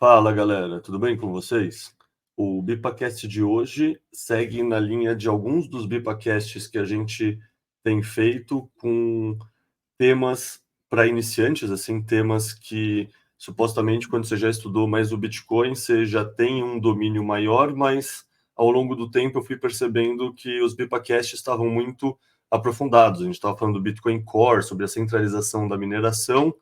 Fala galera, tudo bem com vocês? O BipaCast de hoje segue na linha de alguns dos BipaCasts que a gente tem feito com temas para iniciantes, assim, temas que supostamente quando você já estudou mais o Bitcoin, você já tem um domínio maior, mas ao longo do tempo eu fui percebendo que os BipaCasts estavam muito aprofundados. A gente estava falando do Bitcoin Core, sobre a centralização da mineração,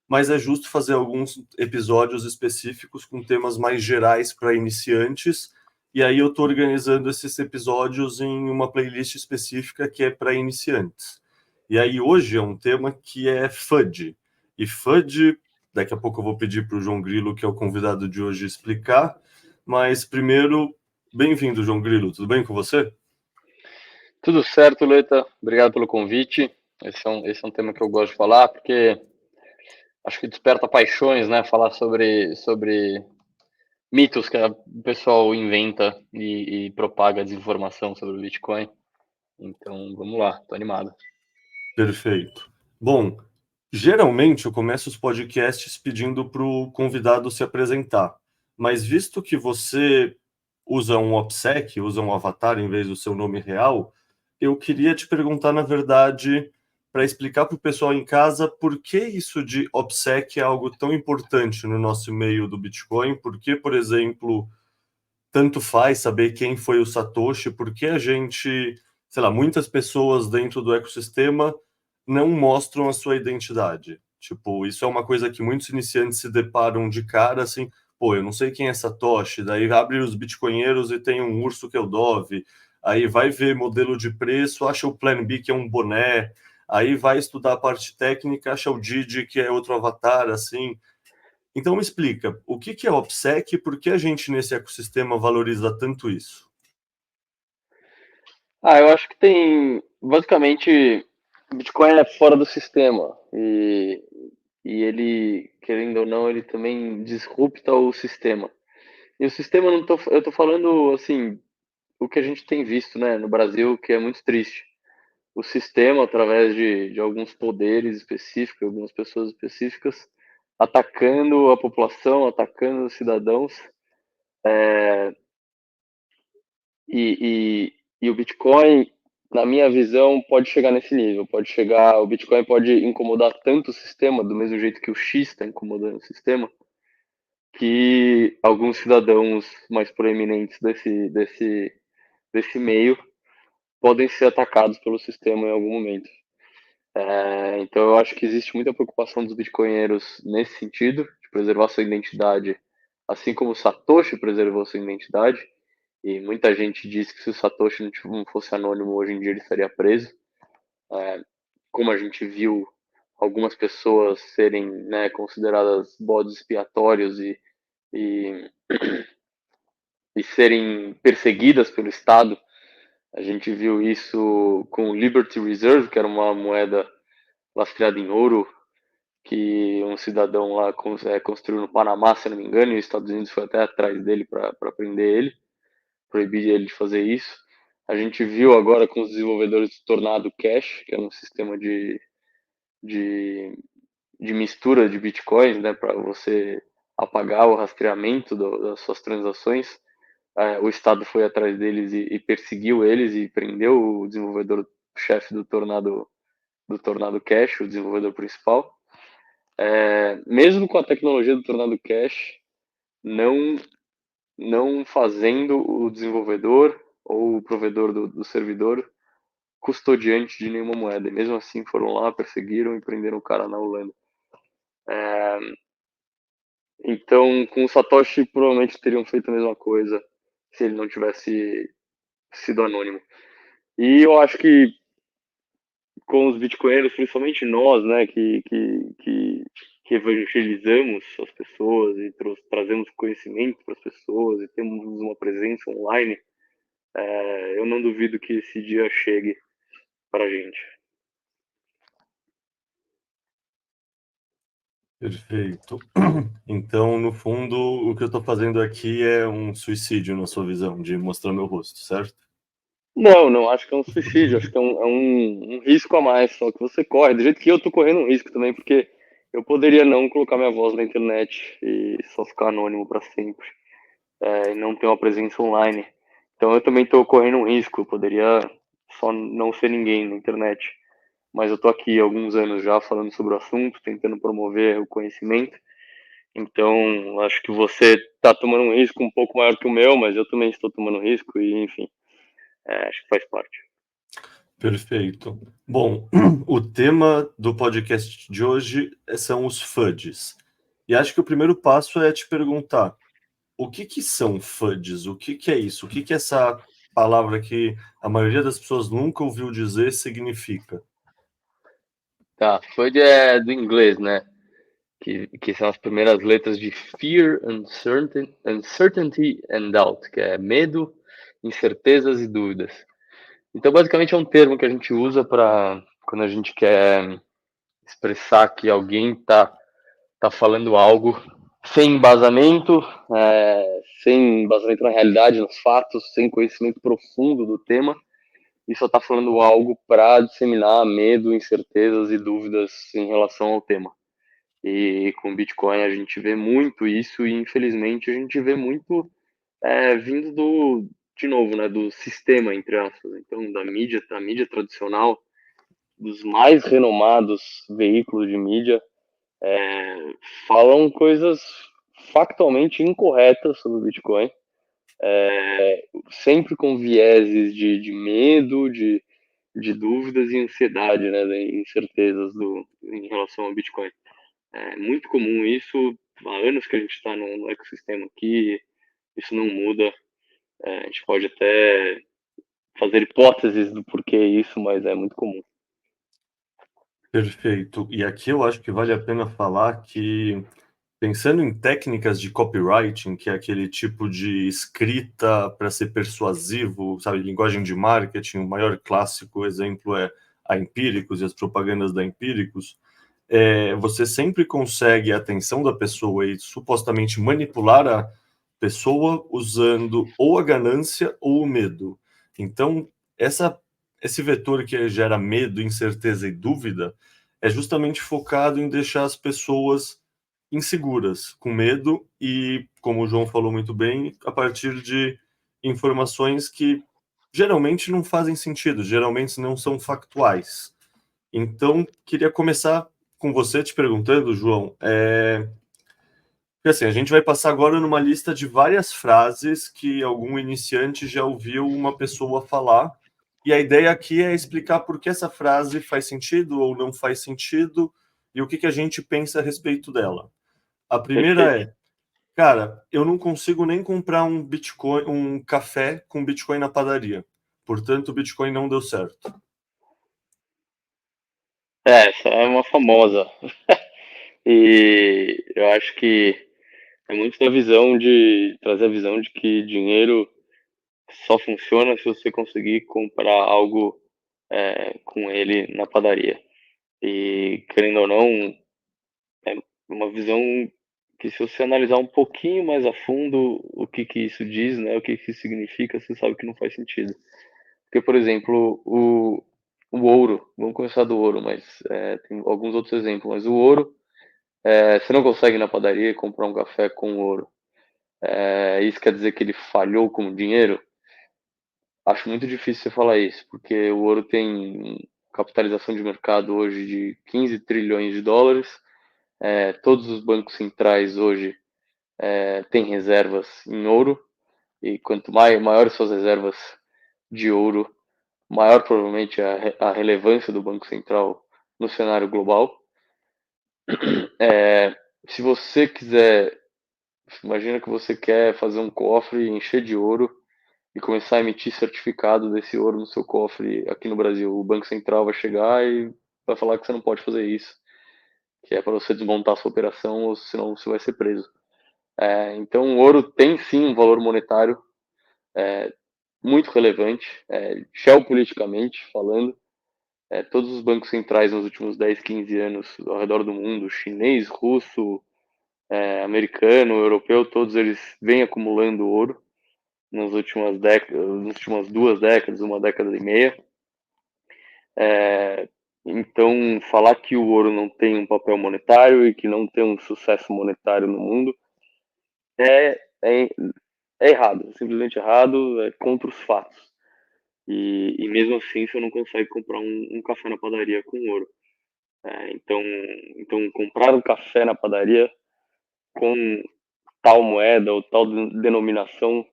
mas é justo fazer alguns episódios específicos com temas mais gerais para iniciantes. E aí eu estou organizando esses episódios em uma playlist específica que é para iniciantes. E aí hoje é um tema que é FUD. E FUD, daqui a pouco eu vou pedir para o João Grilo, que é o convidado de hoje, explicar. Mas primeiro, bem-vindo, João Grilo. Tudo bem com você? Tudo certo, Leta. Obrigado pelo convite. Esse é um tema que eu gosto de falar, porque acho que desperta paixões, né? Falar sobre mitos que o pessoal inventa e propaga desinformação sobre o Bitcoin. Então, vamos lá, tô animado. Perfeito. Bom, geralmente eu começo os podcasts pedindo para o convidado se apresentar, mas visto que você usa um OPSEC, usa um avatar em vez do seu nome real, eu queria te perguntar, na verdade, para explicar para o pessoal em casa por que isso de OPSEC é algo tão importante no nosso meio do Bitcoin, por que, por exemplo, tanto faz saber quem foi o Satoshi, porque a gente, sei lá, muitas pessoas dentro do ecossistema não mostram a sua identidade. Tipo, isso é uma coisa que muitos iniciantes se deparam de cara, assim, pô, eu não sei quem é Satoshi, daí abre os bitcoinheiros e tem um urso que é o Dove, aí vai ver modelo de preço, acha o Plan B que é um boné, aí vai estudar a parte técnica, acha o Didi que é outro avatar, assim. Então me explica, o que que é OPSEC e por que a gente nesse ecossistema valoriza tanto isso? Eu acho que basicamente, o Bitcoin é fora do sistema e ele, querendo ou não, ele também disrupta o sistema. E o sistema, eu tô falando, assim, o que a gente tem visto, né, no Brasil, que é muito triste. O sistema, através de alguns poderes específicos, algumas pessoas específicas, atacando a população, atacando os cidadãos, e o Bitcoin, na minha visão, pode chegar nesse nível. O Bitcoin pode incomodar tanto o sistema, do mesmo jeito que o X está incomodando o sistema, que alguns cidadãos mais proeminentes desse meio podem ser atacados pelo sistema em algum momento. Então eu acho que existe muita preocupação dos bitcoinheiros nesse sentido, de preservar sua identidade, assim como o Satoshi preservou sua identidade, e muita gente diz que se o Satoshi não fosse anônimo hoje em dia ele estaria preso, como a gente viu algumas pessoas serem, né, consideradas bodes expiatórios e, e serem perseguidas pelo Estado. A gente viu isso com o Liberty Reserve, que era uma moeda lastreada em ouro, que um cidadão lá construiu no Panamá, se não me engano, e os Estados Unidos foi até atrás dele para prender ele, proibir ele de fazer isso. A gente viu agora com os desenvolvedores do Tornado Cash, que é um sistema de, de mistura de bitcoins, né, para você apagar o rastreamento das suas transações. O Estado foi atrás deles e perseguiu eles e prendeu o desenvolvedor-chefe do Tornado Cash, o desenvolvedor principal. Mesmo com a tecnologia do Tornado Cash, não, não fazendo o desenvolvedor ou o provedor do servidor custodiante de nenhuma moeda. E mesmo assim foram lá, perseguiram e prenderam o cara na Holanda. Então, com o Satoshi, provavelmente teriam feito a mesma coisa se ele não tivesse sido anônimo. E eu acho que com os bitcoinheiros, principalmente nós, né, que evangelizamos as pessoas e trazemos conhecimento para as pessoas e temos uma presença online, eu não duvido que esse dia chegue para a gente. Perfeito. Então, no fundo, o que eu estou fazendo aqui é um suicídio na sua visão, de mostrar meu rosto, certo? Não, não acho que é um suicídio, acho que é um risco a mais só que você corre, do jeito que eu tô correndo um risco também, porque Eu poderia não colocar minha voz na internet e só ficar anônimo para sempre, e não ter uma presença online. Então eu também estou correndo um risco, eu poderia só não ser ninguém na internet. Mas eu estou aqui há alguns anos já falando sobre o assunto, tentando promover o conhecimento. Então, acho que você está tomando um risco um pouco maior que o meu, mas eu também estou tomando risco e, enfim, acho que faz parte. Perfeito. Bom, o tema do podcast de hoje são os FUDs. E acho que o primeiro passo é te perguntar, o que que são FUDs? O que que é isso? O que que essa palavra que a maioria das pessoas nunca ouviu dizer significa? Tá, FUD é do inglês, né? Que são as primeiras letras de Fear, Uncertainty and Doubt, que é medo, incertezas e dúvidas. Então, basicamente, é um termo que a gente usa para quando a gente quer expressar que alguém tá falando algo sem embasamento, sem embasamento na realidade, nos fatos, sem conhecimento profundo do tema, e só está falando algo para disseminar medo, incertezas e dúvidas em relação ao tema. E com Bitcoin a gente vê muito isso e infelizmente a gente vê muito vindo de novo, né, do sistema, entre aspas. Então, da mídia tradicional, dos mais renomados veículos de mídia, falam coisas factualmente incorretas sobre o Bitcoin, sempre com vieses de medo, de dúvidas e ansiedade, né, de incertezas em relação ao Bitcoin. É muito comum isso, há anos que a gente está no ecossistema aqui, isso não muda. A gente pode até fazer hipóteses do porquê isso, mas é muito comum. Perfeito. E aqui eu acho que vale a pena falar que, pensando em técnicas de copywriting, que é aquele tipo de escrita para ser persuasivo, sabe, linguagem de marketing, o maior clássico exemplo é a Empíricos e as propagandas da Empíricos, você sempre consegue a atenção da pessoa e supostamente manipular a pessoa usando ou a ganância ou o medo. Então, essa, esse vetor que gera medo, incerteza e dúvida é justamente focado em deixar as pessoas inseguras, com medo e, como o João falou muito bem, a partir de informações que geralmente não fazem sentido, geralmente não são factuais. Então, queria começar com você te perguntando, João, porque assim, a gente vai passar agora numa lista de várias frases que algum iniciante já ouviu uma pessoa falar, e a ideia aqui é explicar por que essa frase faz sentido ou não faz sentido e o que que a gente pensa a respeito dela. A primeira Perfeito. é, cara, eu não consigo nem comprar um Bitcoin, um café com Bitcoin na padaria. Portanto, o Bitcoin não deu certo. Essa é uma famosa. E eu acho que é muito da visão de trazer a visão de que dinheiro só funciona se você conseguir comprar algo com ele na padaria. E querendo ou não, é uma visão que se você analisar um pouquinho mais a fundo o que que isso diz, né, o que que isso significa, você sabe que não faz sentido. Porque, por exemplo, o ouro, vamos começar do ouro, mas tem alguns outros exemplos, mas o ouro, você não consegue ir na padaria comprar um café com ouro. Isso quer dizer que ele falhou com dinheiro? Acho muito difícil você falar isso, porque o ouro tem capitalização de mercado hoje de 15 trilhões de dólares. Todos os bancos centrais hoje têm reservas em ouro, e quanto maiores suas reservas de ouro, maior provavelmente a relevância do Banco Central no cenário global. Se você quiser, imagina que você quer fazer um cofre, encher de ouro e começar a emitir certificado desse ouro no seu cofre aqui no Brasil. O Banco Central vai chegar e vai falar que você não pode fazer isso, que é para você desmontar a sua operação, ou senão você vai ser preso. Então, o ouro tem sim um valor monetário muito relevante, geopoliticamente falando. Todos os bancos centrais nos últimos 10, 15 anos ao redor do mundo, chinês, russo, americano, europeu, todos eles vêm acumulando ouro nas últimas décadas, nas últimas 2 décadas, uma década e meia. Então, falar que o ouro não tem um papel monetário e que não tem um sucesso monetário no mundo é, é, é errado, simplesmente errado, é contra os fatos. E mesmo assim você não consegue comprar um café na padaria com ouro. Então, comprar um café na padaria com tal moeda ou tal denominação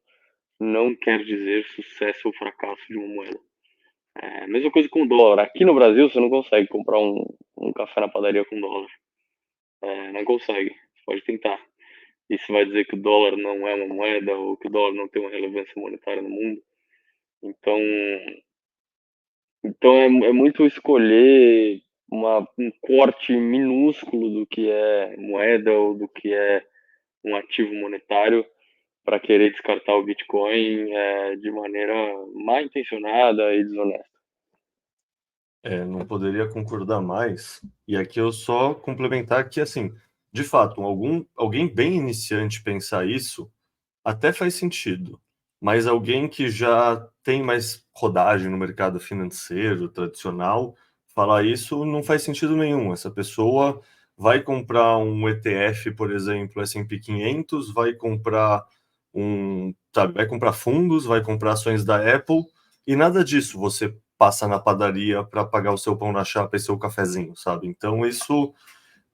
não quer dizer sucesso ou fracasso de uma moeda. É a mesma coisa com o dólar. Aqui no Brasil você não consegue comprar um café na padaria com dólar. Não consegue. Você pode tentar. Isso vai dizer que o dólar não é uma moeda ou que o dólar não tem uma relevância monetária no mundo. Então, então é muito escolher um corte minúsculo do que é moeda ou do que é um ativo monetário para querer descartar o Bitcoin de maneira mal intencionada e desonesta. Não poderia concordar mais. E aqui eu só complementar que, assim, de fato, alguém bem iniciante pensar isso até faz sentido. Mas alguém que já tem mais rodagem no mercado financeiro tradicional, falar isso não faz sentido nenhum. Essa pessoa vai comprar um ETF, por exemplo, S&P 500, vai comprar sabe, vai comprar fundos, vai comprar ações da Apple, e nada disso você passa na padaria para pagar o seu pão na chapa e seu cafezinho, sabe? Então isso,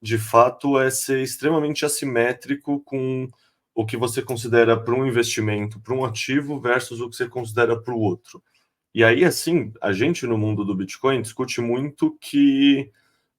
de fato, é ser extremamente assimétrico com o que você considera para um investimento, para um ativo, versus o que você considera para o outro. E aí, assim, a gente no mundo do Bitcoin discute muito que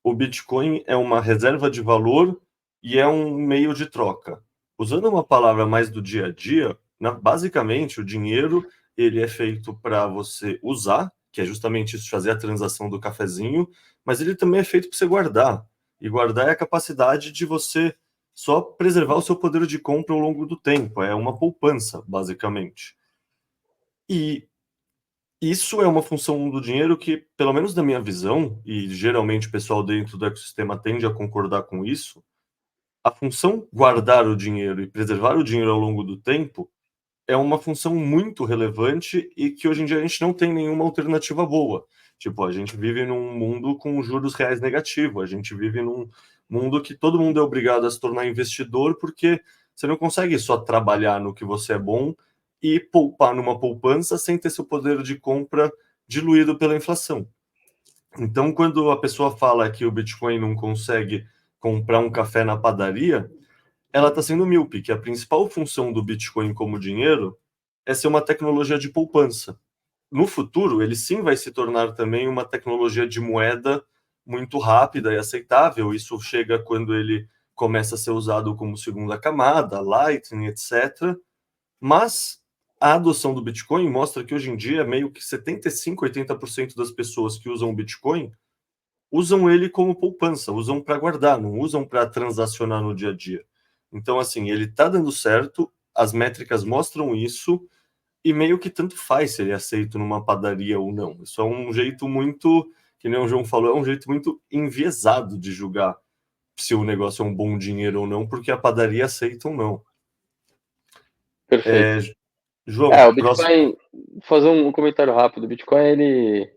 o Bitcoin é uma reserva de valor e é um meio de troca. Usando uma palavra mais do dia a dia, basicamente o dinheiro ele é feito para você usar, que é justamente isso, fazer a transação do cafezinho, mas ele também é feito para você guardar. E guardar é a capacidade de você só preservar o seu poder de compra ao longo do tempo. É uma poupança, basicamente. E isso é uma função do dinheiro que, pelo menos na minha visão, e geralmente o pessoal dentro do ecossistema tende a concordar com isso, a função guardar o dinheiro e preservar o dinheiro ao longo do tempo é uma função muito relevante e que hoje em dia a gente não tem nenhuma alternativa boa. Tipo, a gente vive num mundo com juros reais negativos, a gente vive num mundo que todo mundo é obrigado a se tornar investidor porque você não consegue só trabalhar no que você é bom e poupar numa poupança sem ter seu poder de compra diluído pela inflação. Então, quando a pessoa fala que o Bitcoin não consegue comprar um café na padaria, ela está sendo míope, que a principal função do Bitcoin como dinheiro é ser uma tecnologia de poupança. No futuro, ele sim vai se tornar também uma tecnologia de moeda muito rápida e aceitável. Isso chega quando ele começa a ser usado como segunda camada, Lightning, etc. Mas a adoção do Bitcoin mostra que hoje em dia meio que 75, 80% das pessoas que usam o Bitcoin usam ele como poupança, usam para guardar, não usam para transacionar no dia a dia. Então, assim, ele está dando certo, as métricas mostram isso, e meio que tanto faz se ele é aceito numa padaria ou não. Isso é um jeito muito, que nem o João falou, é um jeito muito enviesado de julgar se o negócio é um bom dinheiro ou não, porque a padaria aceita ou não. Perfeito. É, João, O próximo. Bitcoin, fazer um comentário rápido, o Bitcoin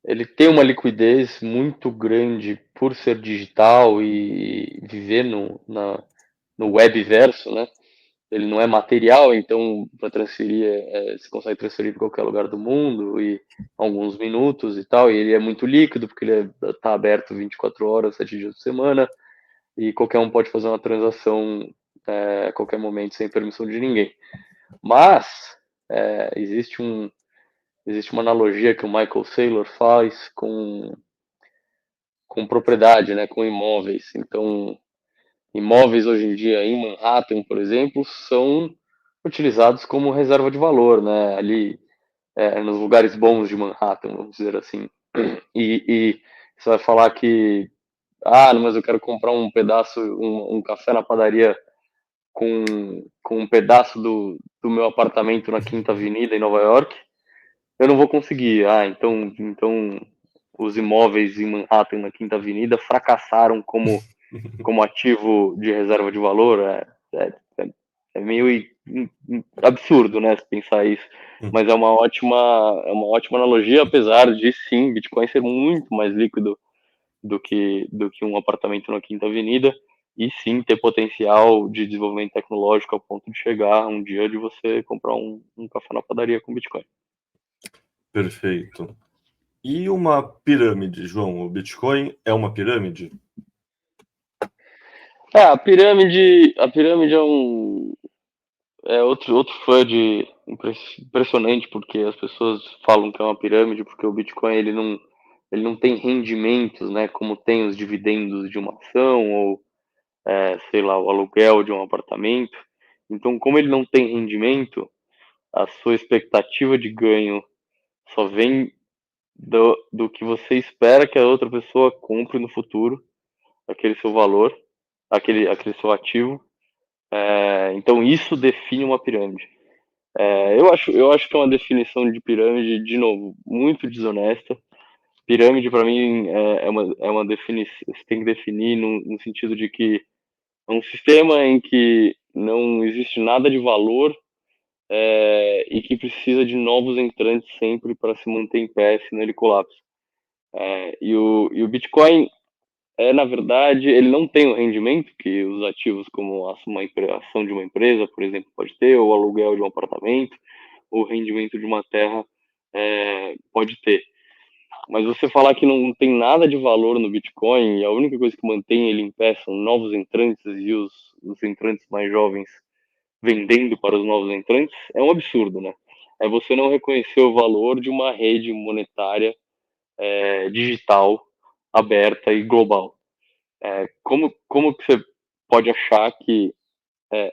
ele tem uma liquidez muito grande por ser digital e viver no webverso, né? Ele não é material, então para transferir, você consegue transferir para qualquer lugar do mundo e alguns minutos e tal. E ele é muito líquido, porque ele está aberto 24 horas, 7 dias por semana, e qualquer um pode fazer uma transação a qualquer momento sem permissão de ninguém. Mas existe uma analogia que o Michael Saylor faz com propriedade, né, com imóveis. Então, imóveis hoje em dia em Manhattan, por exemplo, são utilizados como reserva de valor, né? Ali nos lugares bons de Manhattan, vamos dizer assim. E você vai falar que, mas eu quero comprar um pedaço, um café na padaria com um pedaço do meu apartamento na Quinta Avenida em Nova York, eu não vou conseguir. Então os imóveis em Manhattan na Quinta Avenida fracassaram como ativo de reserva de valor. É meio absurdo, né, se pensar isso. Mas é uma ótima analogia, apesar de sim, Bitcoin ser muito mais líquido do que um apartamento na Quinta Avenida, e sim ter potencial de desenvolvimento tecnológico a ponto de chegar um dia de você comprar um café na padaria com Bitcoin. Perfeito. E uma pirâmide, João? O Bitcoin é uma pirâmide? A pirâmide é outro FUD impressionante, porque as pessoas falam que é uma pirâmide, porque o Bitcoin ele não tem rendimentos, né, como tem os dividendos de uma ação, ou sei lá, o aluguel de um apartamento. Então, como ele não tem rendimento, a sua expectativa de ganho só vem do que você espera que a outra pessoa compre no futuro, aquele seu valor, aquele seu ativo. Então, isso define uma pirâmide. Eu acho que é uma definição de pirâmide, de novo, muito desonesta. Pirâmide, para mim, é uma definição. Você tem que definir no sentido de que é um sistema em que não existe nada de valor e que precisa de novos entrantes sempre para se manter em pé, senão ele colapsa. E o Bitcoin, na verdade, ele não tem o rendimento que os ativos como uma ação de uma empresa, por exemplo, pode ter, ou o aluguel de um apartamento, ou o rendimento de uma terra pode ter. Mas você falar que não tem nada de valor no Bitcoin e a única coisa que mantém ele em pé são novos entrantes e os entrantes mais jovens vendendo para os novos entrantes, é um absurdo, né? É você não reconhecer o valor de uma rede monetária digital, aberta e global. Como que você pode achar que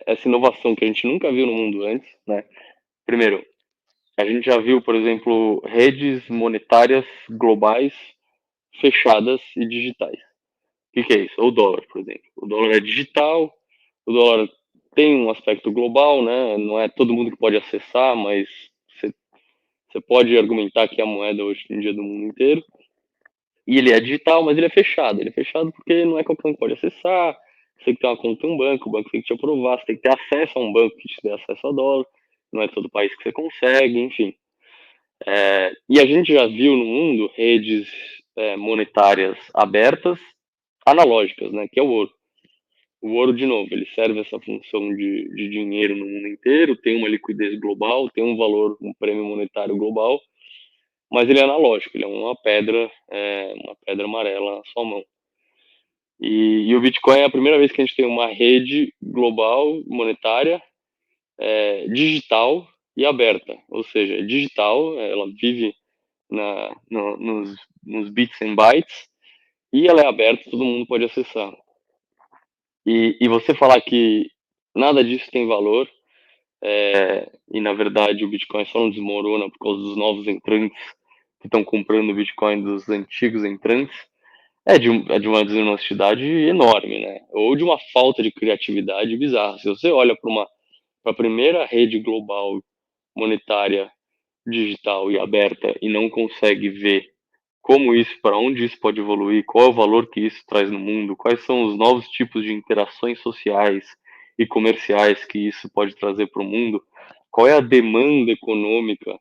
essa inovação que a gente nunca viu no mundo antes, né? Primeiro, a gente já viu, por exemplo, redes monetárias globais fechadas e digitais. O que é isso? O dólar, por exemplo. O dólar é digital, o dólar tem um aspecto global, né? Não é todo mundo que pode acessar, mas você pode argumentar que é a moeda hoje em dia do mundo inteiro. E ele é digital, mas ele é fechado. Ele é fechado porque não é qualquer um que pode acessar. Você tem que ter uma conta em um banco, o banco tem que te aprovar, você tem que ter acesso a um banco que te dê acesso a dólar. Não é todo país que você consegue, enfim. E a gente já viu no mundo redes monetárias abertas, analógicas, né? Que é o ouro. O ouro, de novo, ele serve essa função de dinheiro no mundo inteiro, tem uma liquidez global, tem um valor, um prêmio monetário global, mas ele é analógico, ele é uma pedra amarela na sua mão. E o Bitcoin é a primeira vez que a gente tem uma rede global monetária digital e aberta, ou seja, é digital, ela vive nos bits and bytes, e ela é aberta, todo mundo pode acessar. E você falar que nada disso tem valor, e na verdade o Bitcoin só não desmorona por causa dos novos entrantes que estão comprando o Bitcoin dos antigos entrantes, é de uma desonestidade enorme, né? Ou de uma falta de criatividade bizarra. Se você olha para a primeira rede global monetária digital e aberta e não consegue ver como isso, para onde isso pode evoluir, qual é o valor que isso traz no mundo, quais são os novos tipos de interações sociais e comerciais que isso pode trazer para o mundo, qual é a demanda econômica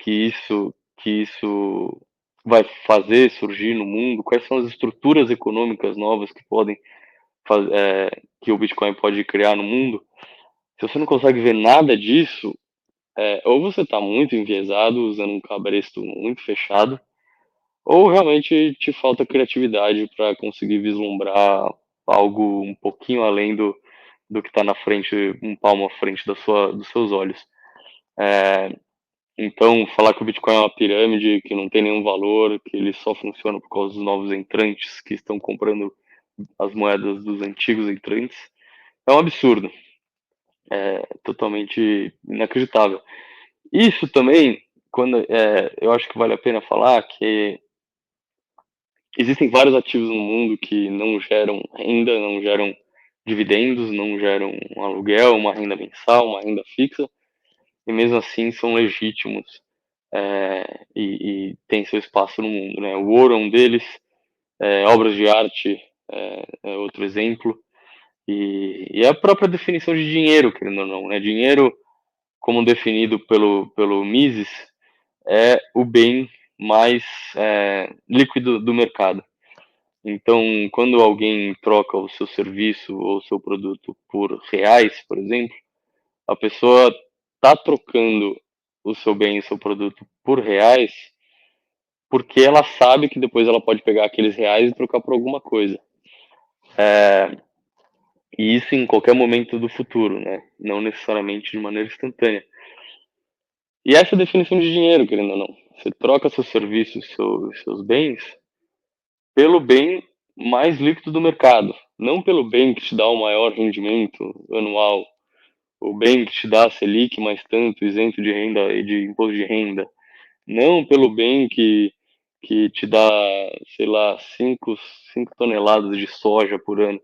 que isso vai fazer surgir no mundo, quais são as estruturas econômicas novas que que o Bitcoin pode criar no mundo. Se você não consegue ver nada disso, ou você está muito enviesado, usando um cabresto muito fechado, ou realmente te falta criatividade para conseguir vislumbrar algo um pouquinho além do que está na frente, um palmo à frente dos seus olhos. Então, falar que o Bitcoin é uma pirâmide, que não tem nenhum valor, que ele só funciona por causa dos novos entrantes que estão comprando as moedas dos antigos entrantes, é um absurdo. É totalmente inacreditável. Isso também, eu acho que vale a pena falar que existem vários ativos no mundo que não geram renda, não geram dividendos, não geram um aluguel, uma renda mensal, uma renda fixa, e mesmo assim são legítimos e têm seu espaço no mundo, né? O ouro é um deles, obras de arte é outro exemplo. E a própria definição de dinheiro, querendo ou não, né? Dinheiro, como definido pelo Mises, é o bem mais líquido do mercado. Então, quando alguém troca o seu serviço ou o seu produto por reais, por exemplo, a pessoa está trocando o seu bem e o seu produto por reais porque ela sabe que depois ela pode pegar aqueles reais e trocar por alguma coisa. E isso em qualquer momento do futuro, né? Não necessariamente de maneira instantânea. E essa é a definição de dinheiro, querendo ou não. Você troca seus serviços, seus bens, pelo bem mais líquido do mercado. Não pelo bem que te dá o maior rendimento anual, o bem que te dá a Selic mais tanto, isento de renda e de imposto de renda. Não pelo bem que te dá, sei lá, 5 toneladas de soja por ano.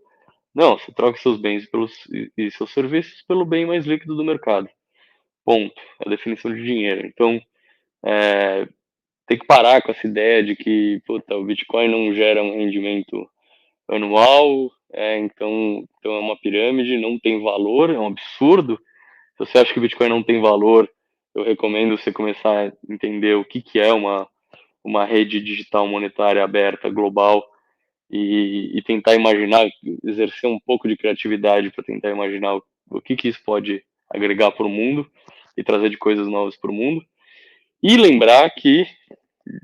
Não, você troca seus bens e seus serviços pelo bem mais líquido do mercado. Ponto. É a definição de dinheiro. Então, tem que parar com essa ideia de que puta, o Bitcoin não gera um rendimento anual, então é uma pirâmide, não tem valor, é um absurdo. Se você acha que o Bitcoin não tem valor, eu recomendo você começar a entender o que é uma rede digital monetária aberta, global, e tentar imaginar, exercer um pouco de criatividade para tentar imaginar o que isso pode agregar para o mundo e trazer de coisas novas para o mundo. E lembrar que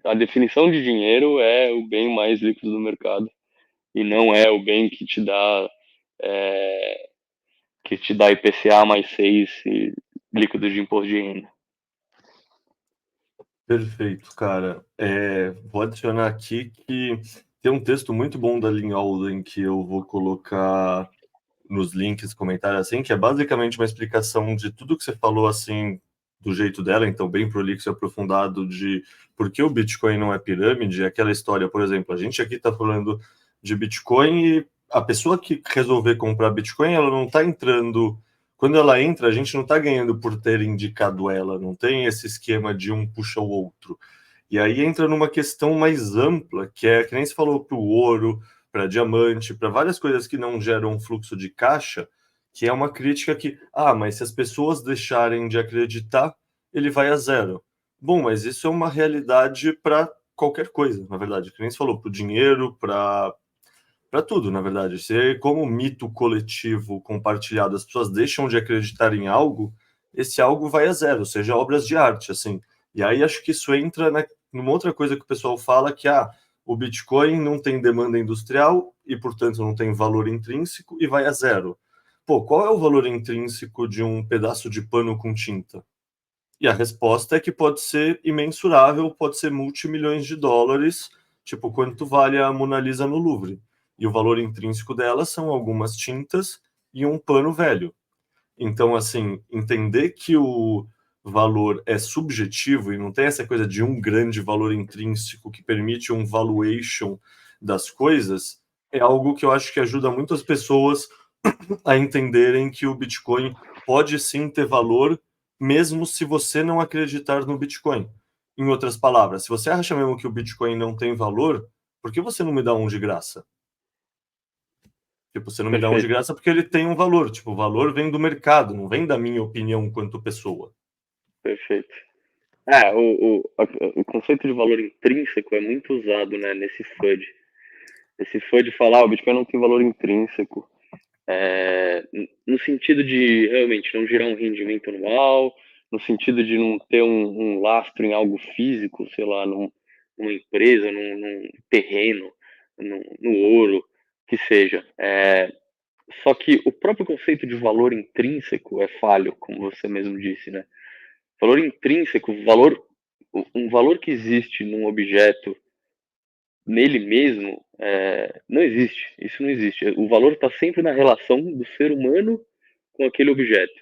a definição de dinheiro é o bem mais líquido do mercado e não é o bem é, que te dá IPCA mais 6 e líquido de imposto de renda. Perfeito, cara. Vou adicionar aqui que tem um texto muito bom da Lynn Alden que eu vou colocar nos links, comentários assim, que é basicamente uma explicação de tudo que você falou assim, do jeito dela, então bem prolixo e aprofundado de por que o Bitcoin não é pirâmide, aquela história, por exemplo, a gente aqui está falando de Bitcoin e a pessoa que resolver comprar Bitcoin, ela não está entrando. Quando ela entra, a gente não está ganhando por ter indicado ela, não tem esse esquema de um puxa o outro. E aí entra numa questão mais ampla, que nem se falou para o ouro, para diamante, para várias coisas que não geram fluxo de caixa, que é uma crítica que, mas se as pessoas deixarem de acreditar, ele vai a zero. Bom, mas isso é uma realidade para qualquer coisa, na verdade. Que nem se falou, para o dinheiro, para tudo, na verdade. Se como mito coletivo compartilhado, as pessoas deixam de acreditar em algo, esse algo vai a zero, seja obras de arte, assim. E aí acho que isso entra numa outra coisa que o pessoal fala, que o Bitcoin não tem demanda industrial e, portanto, não tem valor intrínseco e vai a zero. Pô, qual é o valor intrínseco de um pedaço de pano com tinta? E a resposta é que pode ser imensurável, pode ser multimilhões de dólares, tipo quanto vale a Mona Lisa no Louvre. E o valor intrínseco dela são algumas tintas e um pano velho. Então, assim, entender que o valor é subjetivo e não tem essa coisa de um grande valor intrínseco que permite um valuation das coisas, é algo que eu acho que ajuda muitas pessoas a entenderem que o Bitcoin pode sim ter valor, mesmo se você não acreditar no Bitcoin. Em outras palavras, se você acha mesmo que o Bitcoin não tem valor, por que você não me dá um de graça? Tipo, você não me dá um de Perfeito, graça porque ele tem um valor. Tipo, o valor vem do mercado, não vem da minha opinião enquanto pessoa. perfeito. O conceito de valor intrínseco é muito usado, né, nesse FUD. Esse FUD falar o Bitcoin não tem valor intrínseco, no sentido de realmente não gerar um rendimento anual, no sentido de não ter um lastro em algo físico, sei lá, numa empresa, num terreno, no ouro, que seja. Só que o próprio conceito de valor intrínseco é falho, como você mesmo disse, né? Valor intrínseco, um valor que existe num objeto nele mesmo, não existe. Isso não existe. O valor está sempre na relação do ser humano com aquele objeto,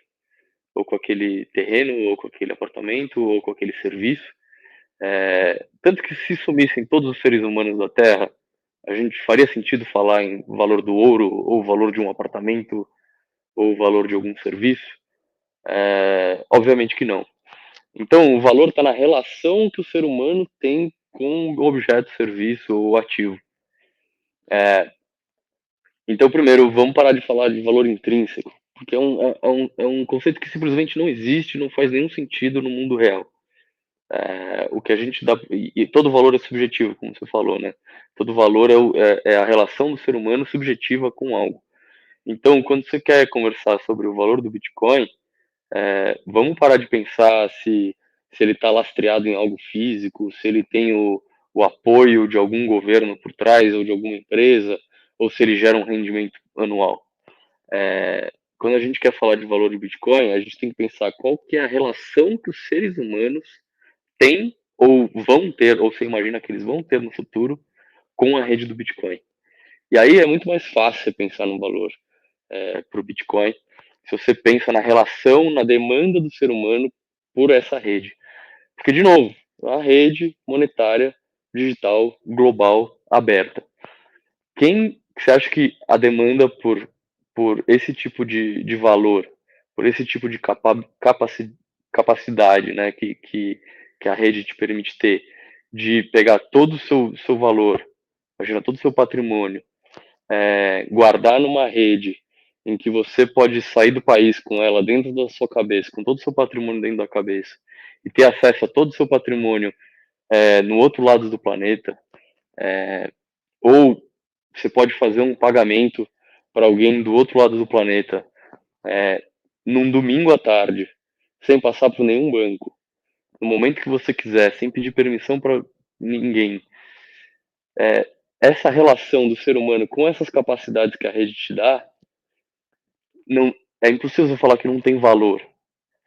ou com aquele terreno, ou com aquele apartamento, ou com aquele serviço. Tanto que se sumissem todos os seres humanos da Terra, a gente faria sentido falar em valor do ouro, ou valor de um apartamento, ou valor de algum serviço? Obviamente que não. Então, o valor está na relação que o ser humano tem com o objeto, serviço ou ativo. Então, primeiro, vamos parar de falar de valor intrínseco, porque é um conceito que simplesmente não existe, não faz nenhum sentido no mundo real. O que a gente dá. E todo valor é subjetivo, como você falou, né? Todo valor é a relação do ser humano subjetiva com algo. Então, quando você quer conversar sobre o valor do Bitcoin, vamos parar de pensar se ele está lastreado em algo físico, se ele tem o apoio de algum governo por trás ou de alguma empresa, ou se ele gera um rendimento anual. Quando a gente quer falar de valor de Bitcoin, a gente tem que pensar qual que é a relação que os seres humanos têm ou vão ter, ou você imagina que eles vão ter no futuro com a rede do Bitcoin. E aí é muito mais fácil você pensar no valor para o Bitcoin se você pensa na relação, na demanda do ser humano por essa rede. Porque, de novo, a rede monetária digital global aberta. Quem você acha que a demanda por esse tipo de valor, por esse tipo de capacidade, né, que a rede te permite ter, de pegar todo o seu valor, imagina todo o seu patrimônio, guardar numa rede em que você pode sair do país com ela dentro da sua cabeça, com todo o seu patrimônio dentro da cabeça, e ter acesso a todo o seu patrimônio no outro lado do planeta, ou você pode fazer um pagamento para alguém do outro lado do planeta num domingo à tarde, sem passar por nenhum banco, no momento que você quiser, sem pedir permissão para ninguém. Essa relação do ser humano com essas capacidades que a rede te dá, não, é impossível você falar que não tem valor.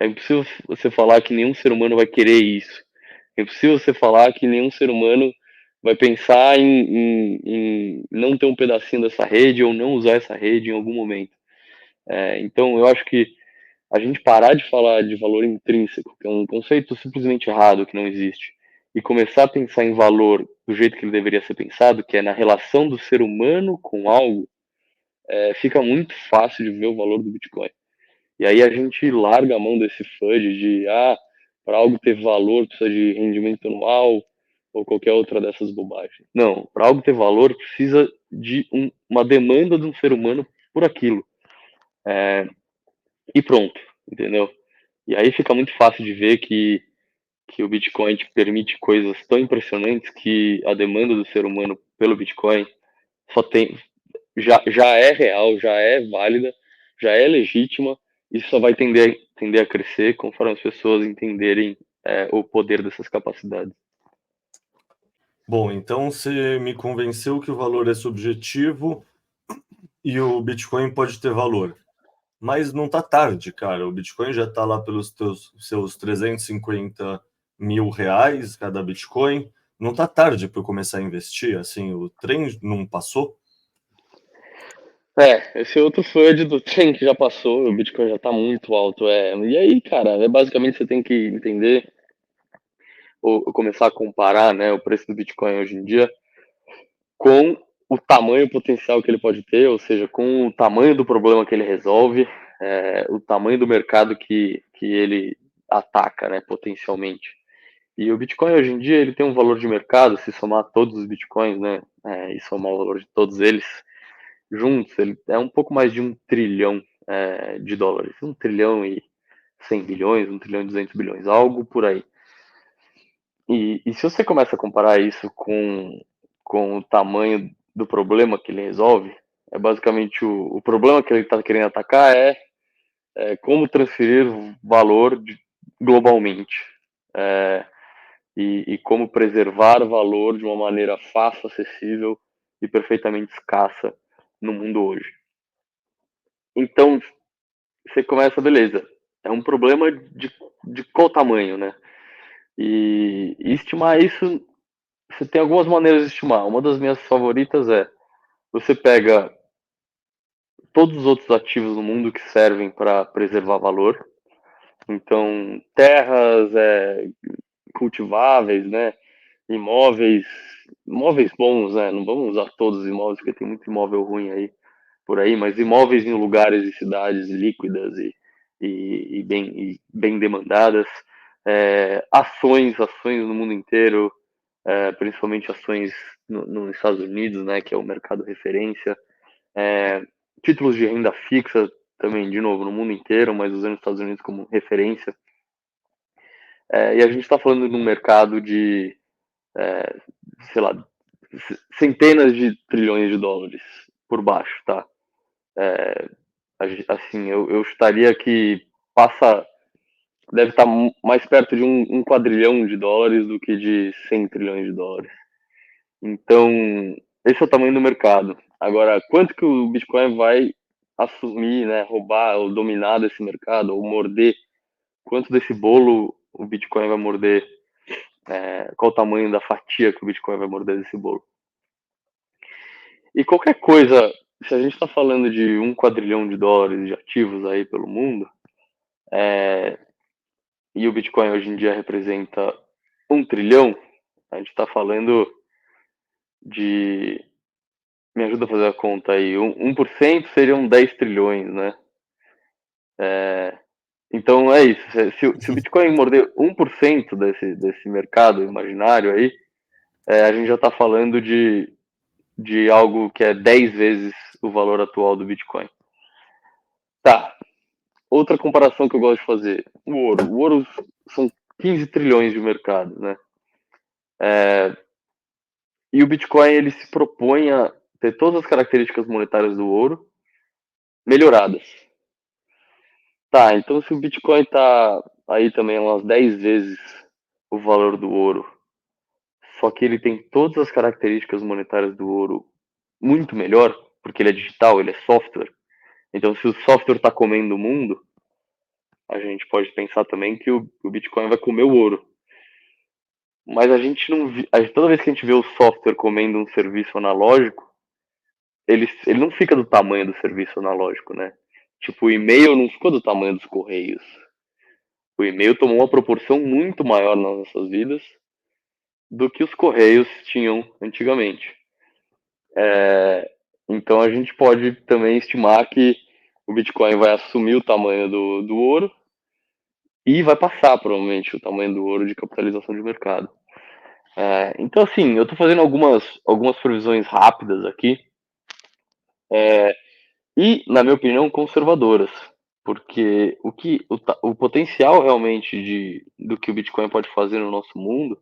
É impossível você falar que nenhum ser humano vai querer isso. É impossível você falar que nenhum ser humano vai pensar em não ter um pedacinho dessa rede ou não usar essa rede em algum momento. Então, eu acho que a gente parar de falar de valor intrínseco, que é um conceito simplesmente errado, que não existe, e começar a pensar em valor do jeito que ele deveria ser pensado, que é na relação do ser humano com algo, fica muito fácil de ver o valor do Bitcoin. E aí a gente larga a mão desse FUD de, para algo ter valor precisa de rendimento anual ou qualquer outra dessas bobagens. Não, para algo ter valor precisa de uma demanda de um ser humano por aquilo. E pronto, entendeu? E aí fica muito fácil de ver que o Bitcoin te permite coisas tão impressionantes que a demanda do ser humano pelo Bitcoin só tem, já é real, já é válida, já é legítima e só vai tender a crescer conforme as pessoas entenderem o poder dessas capacidades. Bom, então você me convenceu que o valor é subjetivo e o Bitcoin pode ter valor. Mas não tá tarde, cara. O Bitcoin já tá lá pelos seus 350 mil reais cada Bitcoin. Não tá tarde para eu começar a investir? Assim, o trem não passou? Esse outro FUD do trem que já passou, o Bitcoin já tá muito alto. E aí, cara, basicamente você tem que entender ou começar a comparar, né, o preço do Bitcoin hoje em dia com o tamanho potencial que ele pode ter, ou seja, com o tamanho do problema que ele resolve, o tamanho do mercado que ele ataca, né, potencialmente. E o Bitcoin hoje em dia ele tem um valor de mercado, se somar todos os Bitcoins, né, e somar o valor de todos eles juntos, ele é um pouco mais de 1 trilhão de dólares, 1 trilhão e 100 bilhões, 1 trilhão e 200 bilhões, algo por aí. E se você começa a comparar isso com o tamanho do problema que ele resolve, é basicamente o problema que ele está querendo atacar como transferir valor globalmente e como preservar valor de uma maneira fácil, acessível e perfeitamente escassa no mundo hoje. Então, você começa, beleza, é um problema de qual tamanho, né? E estimar isso, você tem algumas maneiras de estimar. Uma das minhas favoritas é você pega todos os outros ativos no mundo que servem para preservar valor. Então, terras cultiváveis, né? Imóveis, imóveis bons, né? Não vamos usar todos os imóveis, porque tem muito imóvel ruim aí por aí, mas imóveis em lugares e cidades líquidas e bem demandadas. Ações no mundo inteiro, principalmente ações nos Estados Unidos, né? Que é o mercado referência. títulos de renda fixa também, de novo, no mundo inteiro, mas usando os Estados Unidos como referência. E a gente está falando de um mercado de, sei lá, centenas de trilhões de dólares por baixo, tá? Assim, eu chutaria que deve estar mais perto de um quadrilhão de dólares do que de 100 trilhões de dólares. Então, esse é o tamanho do mercado. Agora, quanto que o Bitcoin vai assumir, né, roubar ou dominar desse mercado, ou morder? Quanto desse bolo o Bitcoin vai morder? Qual o tamanho da fatia que o Bitcoin vai morder desse bolo? E qualquer coisa, se a gente está falando de um quadrilhão de dólares de ativos aí pelo mundo, e o Bitcoin hoje em dia representa 1 trilhão, a gente está falando de. Me ajuda a fazer a conta aí. 1% seriam 10 trilhões, né? Então é isso. Se o Bitcoin morder 1% desse mercado imaginário aí, a gente já está falando de algo que é 10 vezes o valor atual do Bitcoin. Tá. Outra comparação que eu gosto de fazer. O ouro. O ouro são 15 trilhões de mercado, né? E o Bitcoin ele se propõe a ter todas as características monetárias do ouro melhoradas. Tá, então se o Bitcoin tá aí também umas 10 vezes o valor do ouro, só que ele tem todas as características monetárias do ouro muito melhor, porque ele é digital, ele é software. Então se o software está comendo o mundo, a gente pode pensar também que o Bitcoin vai comer o ouro. Mas a gente não toda vez que a gente vê o software comendo um serviço analógico, ele não fica do tamanho do serviço analógico, né? Tipo, o e-mail não ficou do tamanho dos correios. O e-mail tomou uma proporção muito maior nas nossas vidas do que os correios tinham antigamente. Então a gente pode também estimar que o Bitcoin vai assumir o tamanho do ouro e vai passar provavelmente o tamanho do ouro de capitalização de mercado. Então assim, eu estou fazendo algumas previsões rápidas aqui e, na minha opinião, conservadoras, porque o potencial realmente do que o Bitcoin pode fazer no nosso mundo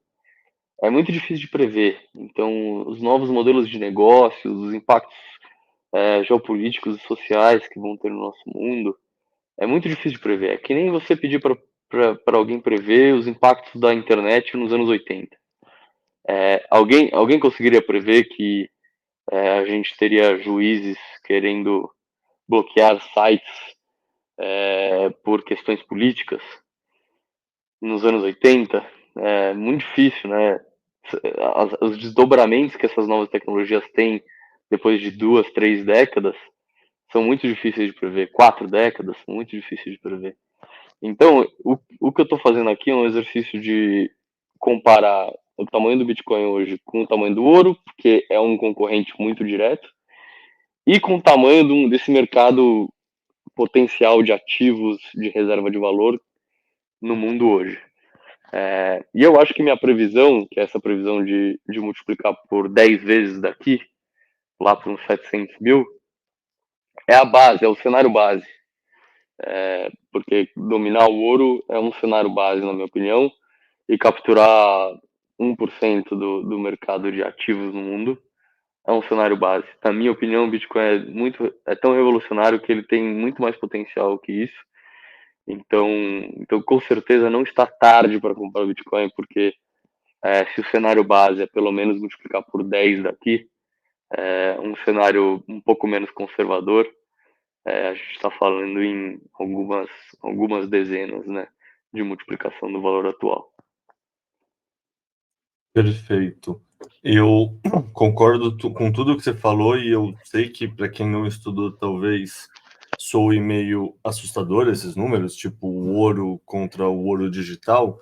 é muito difícil de prever. Então, os novos modelos de negócios, os impactos geopolíticos e sociais que vão ter no nosso mundo, é muito difícil de prever. É que nem você pedir para alguém prever os impactos da internet nos anos 80. Alguém conseguiria prever que a gente teria juízes querendo bloquear sites por questões políticas nos anos 80? É muito difícil, né? Os desdobramentos que essas novas tecnologias têm depois de 2, 3 décadas são muito difíceis de prever. 4 décadas são muito difíceis de prever. Então, o que eu estou fazendo aqui é um exercício de comparar o tamanho do Bitcoin hoje com o tamanho do ouro, porque é um concorrente muito direto, e com o tamanho desse mercado potencial de ativos de reserva de valor no mundo hoje. E eu acho que minha previsão, que é essa previsão de multiplicar por 10 vezes daqui, lá para uns 700 mil, é a base, é o cenário base. Porque dominar o ouro é um cenário base, na minha opinião, e capturar 1% do mercado de ativos no mundo é um cenário base. Na minha opinião, o Bitcoin é tão revolucionário que ele tem muito mais potencial que isso. Então com certeza não está tarde para comprar o Bitcoin, porque se o cenário base é pelo menos multiplicar por 10 daqui, um cenário um pouco menos conservador, a gente está falando em algumas dezenas, né, de multiplicação do valor atual. Perfeito. Eu concordo com tudo que você falou e eu sei que para quem não estudou talvez soe meio assustador esses números, tipo o ouro contra o ouro digital.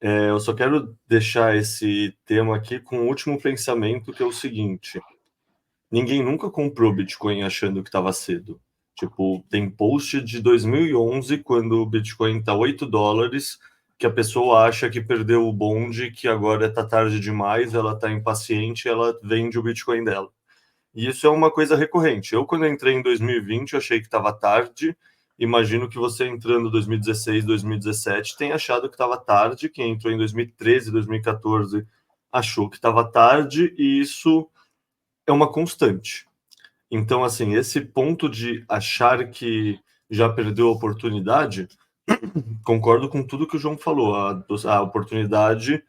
Eu só quero deixar esse tema aqui com o último pensamento, que é o seguinte: ninguém nunca comprou Bitcoin achando que estava cedo. Tipo, tem post de 2011, quando o Bitcoin tá $8, que a pessoa acha que perdeu o bonde, que agora tá tarde demais, ela tá impaciente, ela vende o Bitcoin dela. E isso é uma coisa recorrente. Eu, quando entrei em 2020, eu achei que estava tarde. Imagino que você entrando em 2016, 2017, tenha achado que estava tarde. Quem entrou em 2013, 2014, achou que estava tarde, e isso é uma constante. Então, assim, esse ponto de achar que já perdeu a oportunidade, concordo com tudo que o João falou. A oportunidade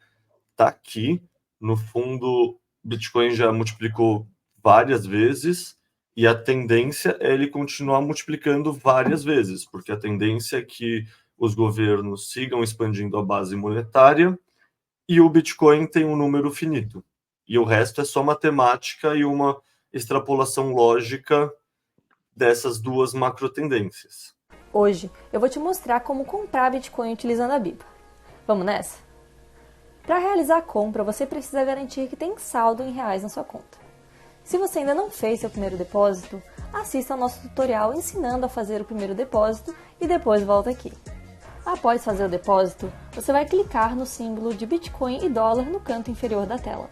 está aqui. No fundo, Bitcoin já multiplicou várias vezes e a tendência é ele continuar multiplicando várias vezes, porque a tendência é que os governos sigam expandindo a base monetária e o Bitcoin tem um número finito. E o resto é só matemática e uma extrapolação lógica dessas duas macro tendências. Hoje eu vou te mostrar como comprar Bitcoin utilizando a BIPA. Vamos nessa? Para realizar a compra, você precisa garantir que tem saldo em reais na sua conta. Se você ainda não fez seu primeiro depósito, assista ao nosso tutorial ensinando a fazer o primeiro depósito e depois volta aqui. Após fazer o depósito, você vai clicar no símbolo de Bitcoin e dólar no canto inferior da tela.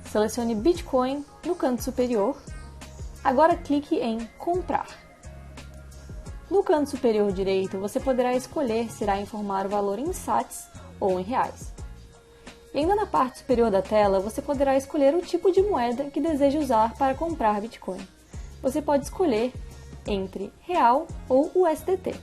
Selecione Bitcoin no canto superior. Agora clique em Comprar. No canto superior direito, você poderá escolher se irá informar o valor em sats ou em reais. E ainda na parte superior da tela, você poderá escolher o tipo de moeda que deseja usar para comprar Bitcoin. Você pode escolher entre real ou USDT.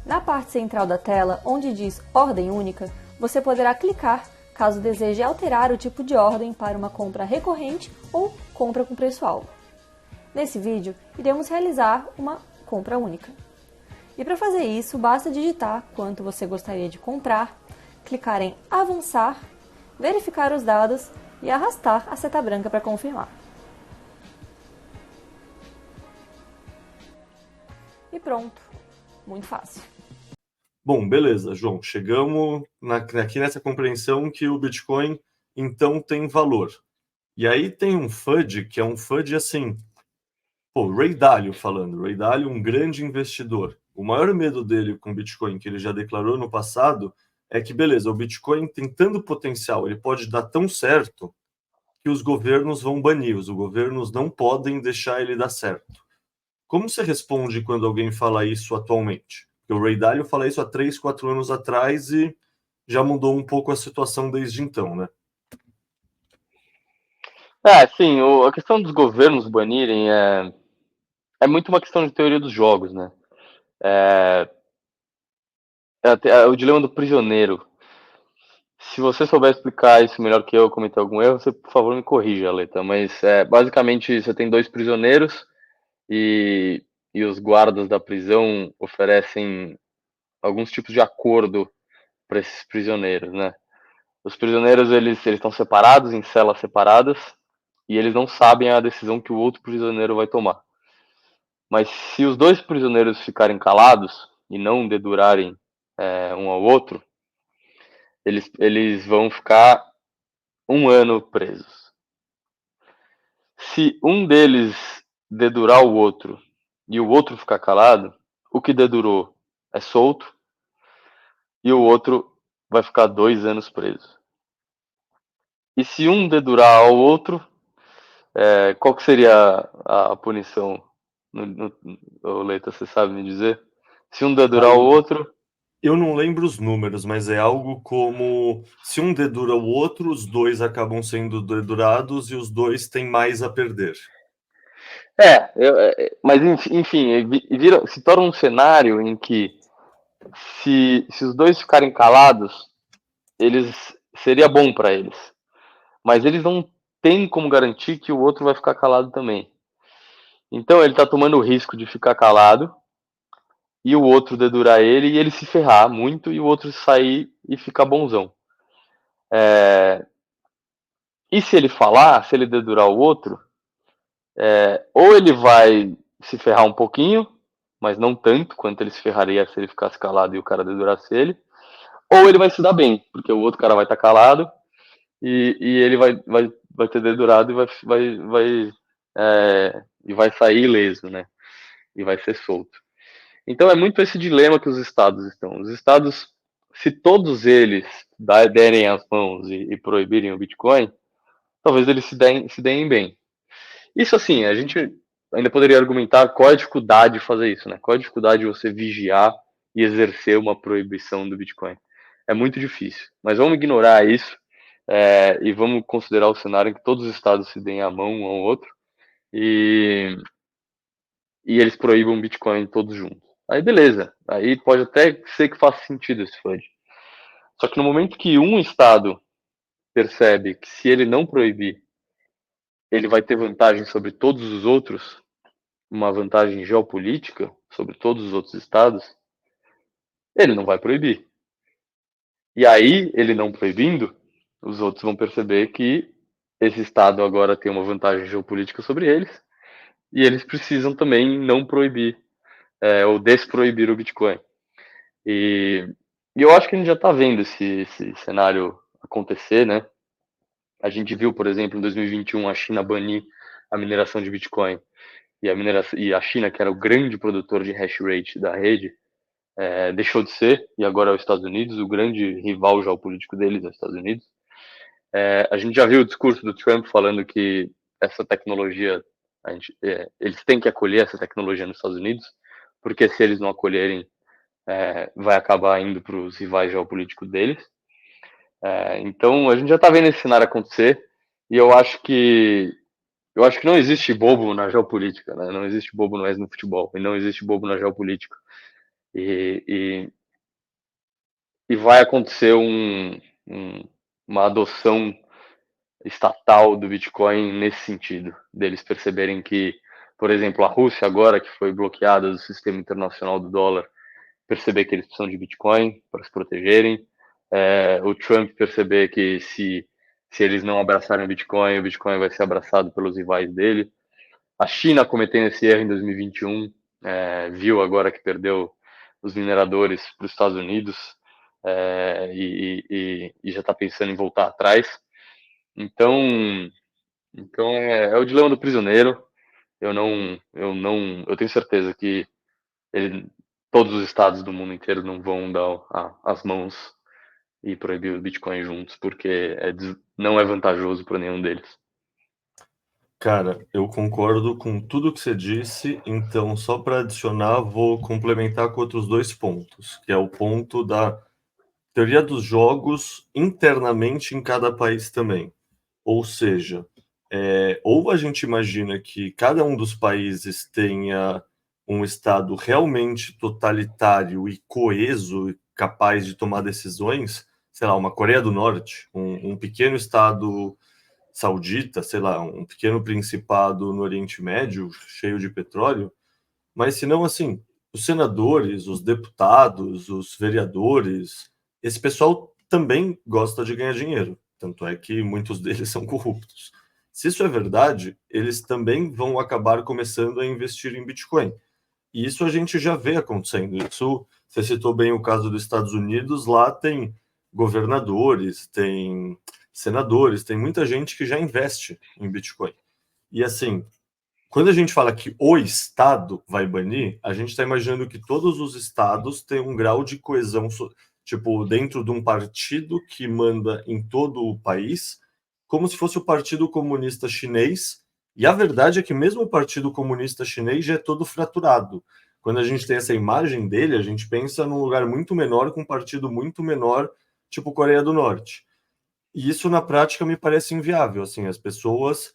Na parte central da tela, onde diz Ordem Única, você poderá clicar caso deseje alterar o tipo de ordem para uma compra recorrente ou compra com preço-alvo. Nesse vídeo, iremos realizar uma compra única. E para fazer isso, basta digitar quanto você gostaria de comprar, clicar em Avançar, verificar os dados e arrastar a seta branca para confirmar. E pronto. Muito fácil. Bom, beleza, João. Chegamos aqui nessa compreensão que o Bitcoin, então, tem valor. E aí tem um FUD, que é um FUD assim... Pô, Ray Dalio falando. Ray Dalio, um grande investidor. O maior medo dele com o Bitcoin, que ele já declarou no passado, é que, beleza, o Bitcoin tem tanto potencial, ele pode dar tão certo que os governos vão banir, os governos não podem deixar ele dar certo. Como você responde quando alguém fala isso atualmente? Porque o Ray Dalio fala isso há 3, 4 anos atrás e já mudou um pouco a situação desde então, né? Sim, a questão dos governos banirem é muito uma questão de teoria dos jogos, né? É o dilema do prisioneiro. Se você souber explicar isso melhor que eu cometer algum erro, você, por favor, me corrija, Aleta. Mas, basicamente, você tem dois prisioneiros e, e os guardas da prisão oferecem alguns tipos de acordo para esses prisioneiros, né? Os prisioneiros, eles estão separados, em celas separadas, e eles não sabem a decisão que o outro prisioneiro vai tomar. Mas se os dois prisioneiros ficarem calados e não dedurarem um ao outro, eles vão ficar 1 ano presos. Se um deles dedurar o outro e o outro ficar calado, o que dedurou é solto e o outro vai ficar 2 anos preso. E se um dedurar ao outro, qual que seria a punição? Leita, você sabe me dizer? Se um dedurar o outro... Eu não lembro os números, mas é algo como se um dedura o outro, os dois acabam sendo dedurados e os dois têm mais a perder. Mas enfim, se torna um cenário em que se os dois ficarem calados, seria bom para eles. Mas eles não têm como garantir que o outro vai ficar calado também. Então ele tá tomando o risco de ficar calado e o outro dedurar ele e ele se ferrar muito e o outro sair e ficar bonzão. E se ele falar, se ele dedurar o outro, ou ele vai se ferrar um pouquinho, mas não tanto quanto ele se ferraria se ele ficasse calado e o cara dedurasse ele, ou ele vai se dar bem, porque o outro cara vai estar calado e ele vai ter dedurado e vai sair ileso, né? E vai ser solto. Então é muito esse dilema que os estados estão. Os estados, se todos eles derem as mãos e proibirem o Bitcoin, talvez eles se deem bem. Isso assim, a gente ainda poderia argumentar qual é a dificuldade de fazer isso, né? Qual é a dificuldade de você vigiar e exercer uma proibição do Bitcoin? É muito difícil, mas vamos ignorar isso e vamos considerar o cenário em que todos os estados se deem a mão um ao outro e, e eles proíbam o Bitcoin todos juntos. Aí beleza, aí pode até ser que faça sentido esse FUD. Só que no momento que um estado percebe que se ele não proibir, ele vai ter vantagem sobre todos os outros, uma vantagem geopolítica sobre todos os outros estados, ele não vai proibir. E aí, ele não proibindo, os outros vão perceber que esse estado agora tem uma vantagem geopolítica sobre eles, e eles precisam também não proibir ou desproibir o Bitcoin. E eu acho que a gente já está vendo esse cenário acontecer, né? A gente viu, por exemplo, em 2021, a China banir a mineração de Bitcoin. E a China, que era o grande produtor de hash rate da rede, deixou de ser, e agora é os Estados Unidos, o grande rival geopolítico deles é os Estados Unidos. A gente já viu o discurso do Trump falando que essa tecnologia, eles têm que acolher essa tecnologia nos Estados Unidos, porque se eles não acolherem, vai acabar indo para os rivais geopolíticos deles. Então a gente já está vendo esse cenário acontecer, e eu acho que não existe bobo na geopolítica, né? Não existe bobo mais no futebol, e não existe bobo na geopolítica. E vai acontecer uma adoção estatal do Bitcoin nesse sentido, deles perceberem que, por exemplo, a Rússia agora, que foi bloqueada do sistema internacional do dólar, perceber que eles precisam de Bitcoin para se protegerem, o Trump perceber que se eles não abraçarem o Bitcoin vai ser abraçado pelos rivais dele, a China cometendo esse erro em 2021, viu agora que perdeu os mineradores para os Estados Unidos, e já está pensando em voltar atrás. Então é o dilema do prisioneiro. Eu tenho certeza que todos os estados do mundo inteiro não vão dar as mãos e proibir o Bitcoin juntos, porque não é vantajoso para nenhum deles. Cara, eu concordo com tudo que você disse, então só para adicionar, vou complementar com outros dois pontos, que é o ponto da teoria dos jogos internamente em cada país também. Ou seja, ou a gente imagina que cada um dos países tenha um Estado realmente totalitário e coeso, e capaz de tomar decisões, sei lá, uma Coreia do Norte, um pequeno Estado saudita, sei lá, um pequeno principado no Oriente Médio, cheio de petróleo, mas se não, assim, os senadores, os deputados, os vereadores, esse pessoal também gosta de ganhar dinheiro, tanto é que muitos deles são corruptos. Se isso é verdade, eles também vão acabar começando a investir em Bitcoin. E isso a gente já vê acontecendo. Isso, você citou bem o caso dos Estados Unidos, lá tem governadores, tem senadores, tem muita gente que já investe em Bitcoin. E assim, quando a gente fala que o Estado vai banir, a gente está imaginando que todos os estados têm um grau de coesão, tipo, dentro de um partido que manda em todo o país, como se fosse o Partido Comunista Chinês. E a verdade é que mesmo o Partido Comunista Chinês já é todo fraturado. Quando a gente tem essa imagem dele, a gente pensa num lugar muito menor, com um partido muito menor, tipo Coreia do Norte. E isso, na prática, me parece inviável. Assim, as pessoas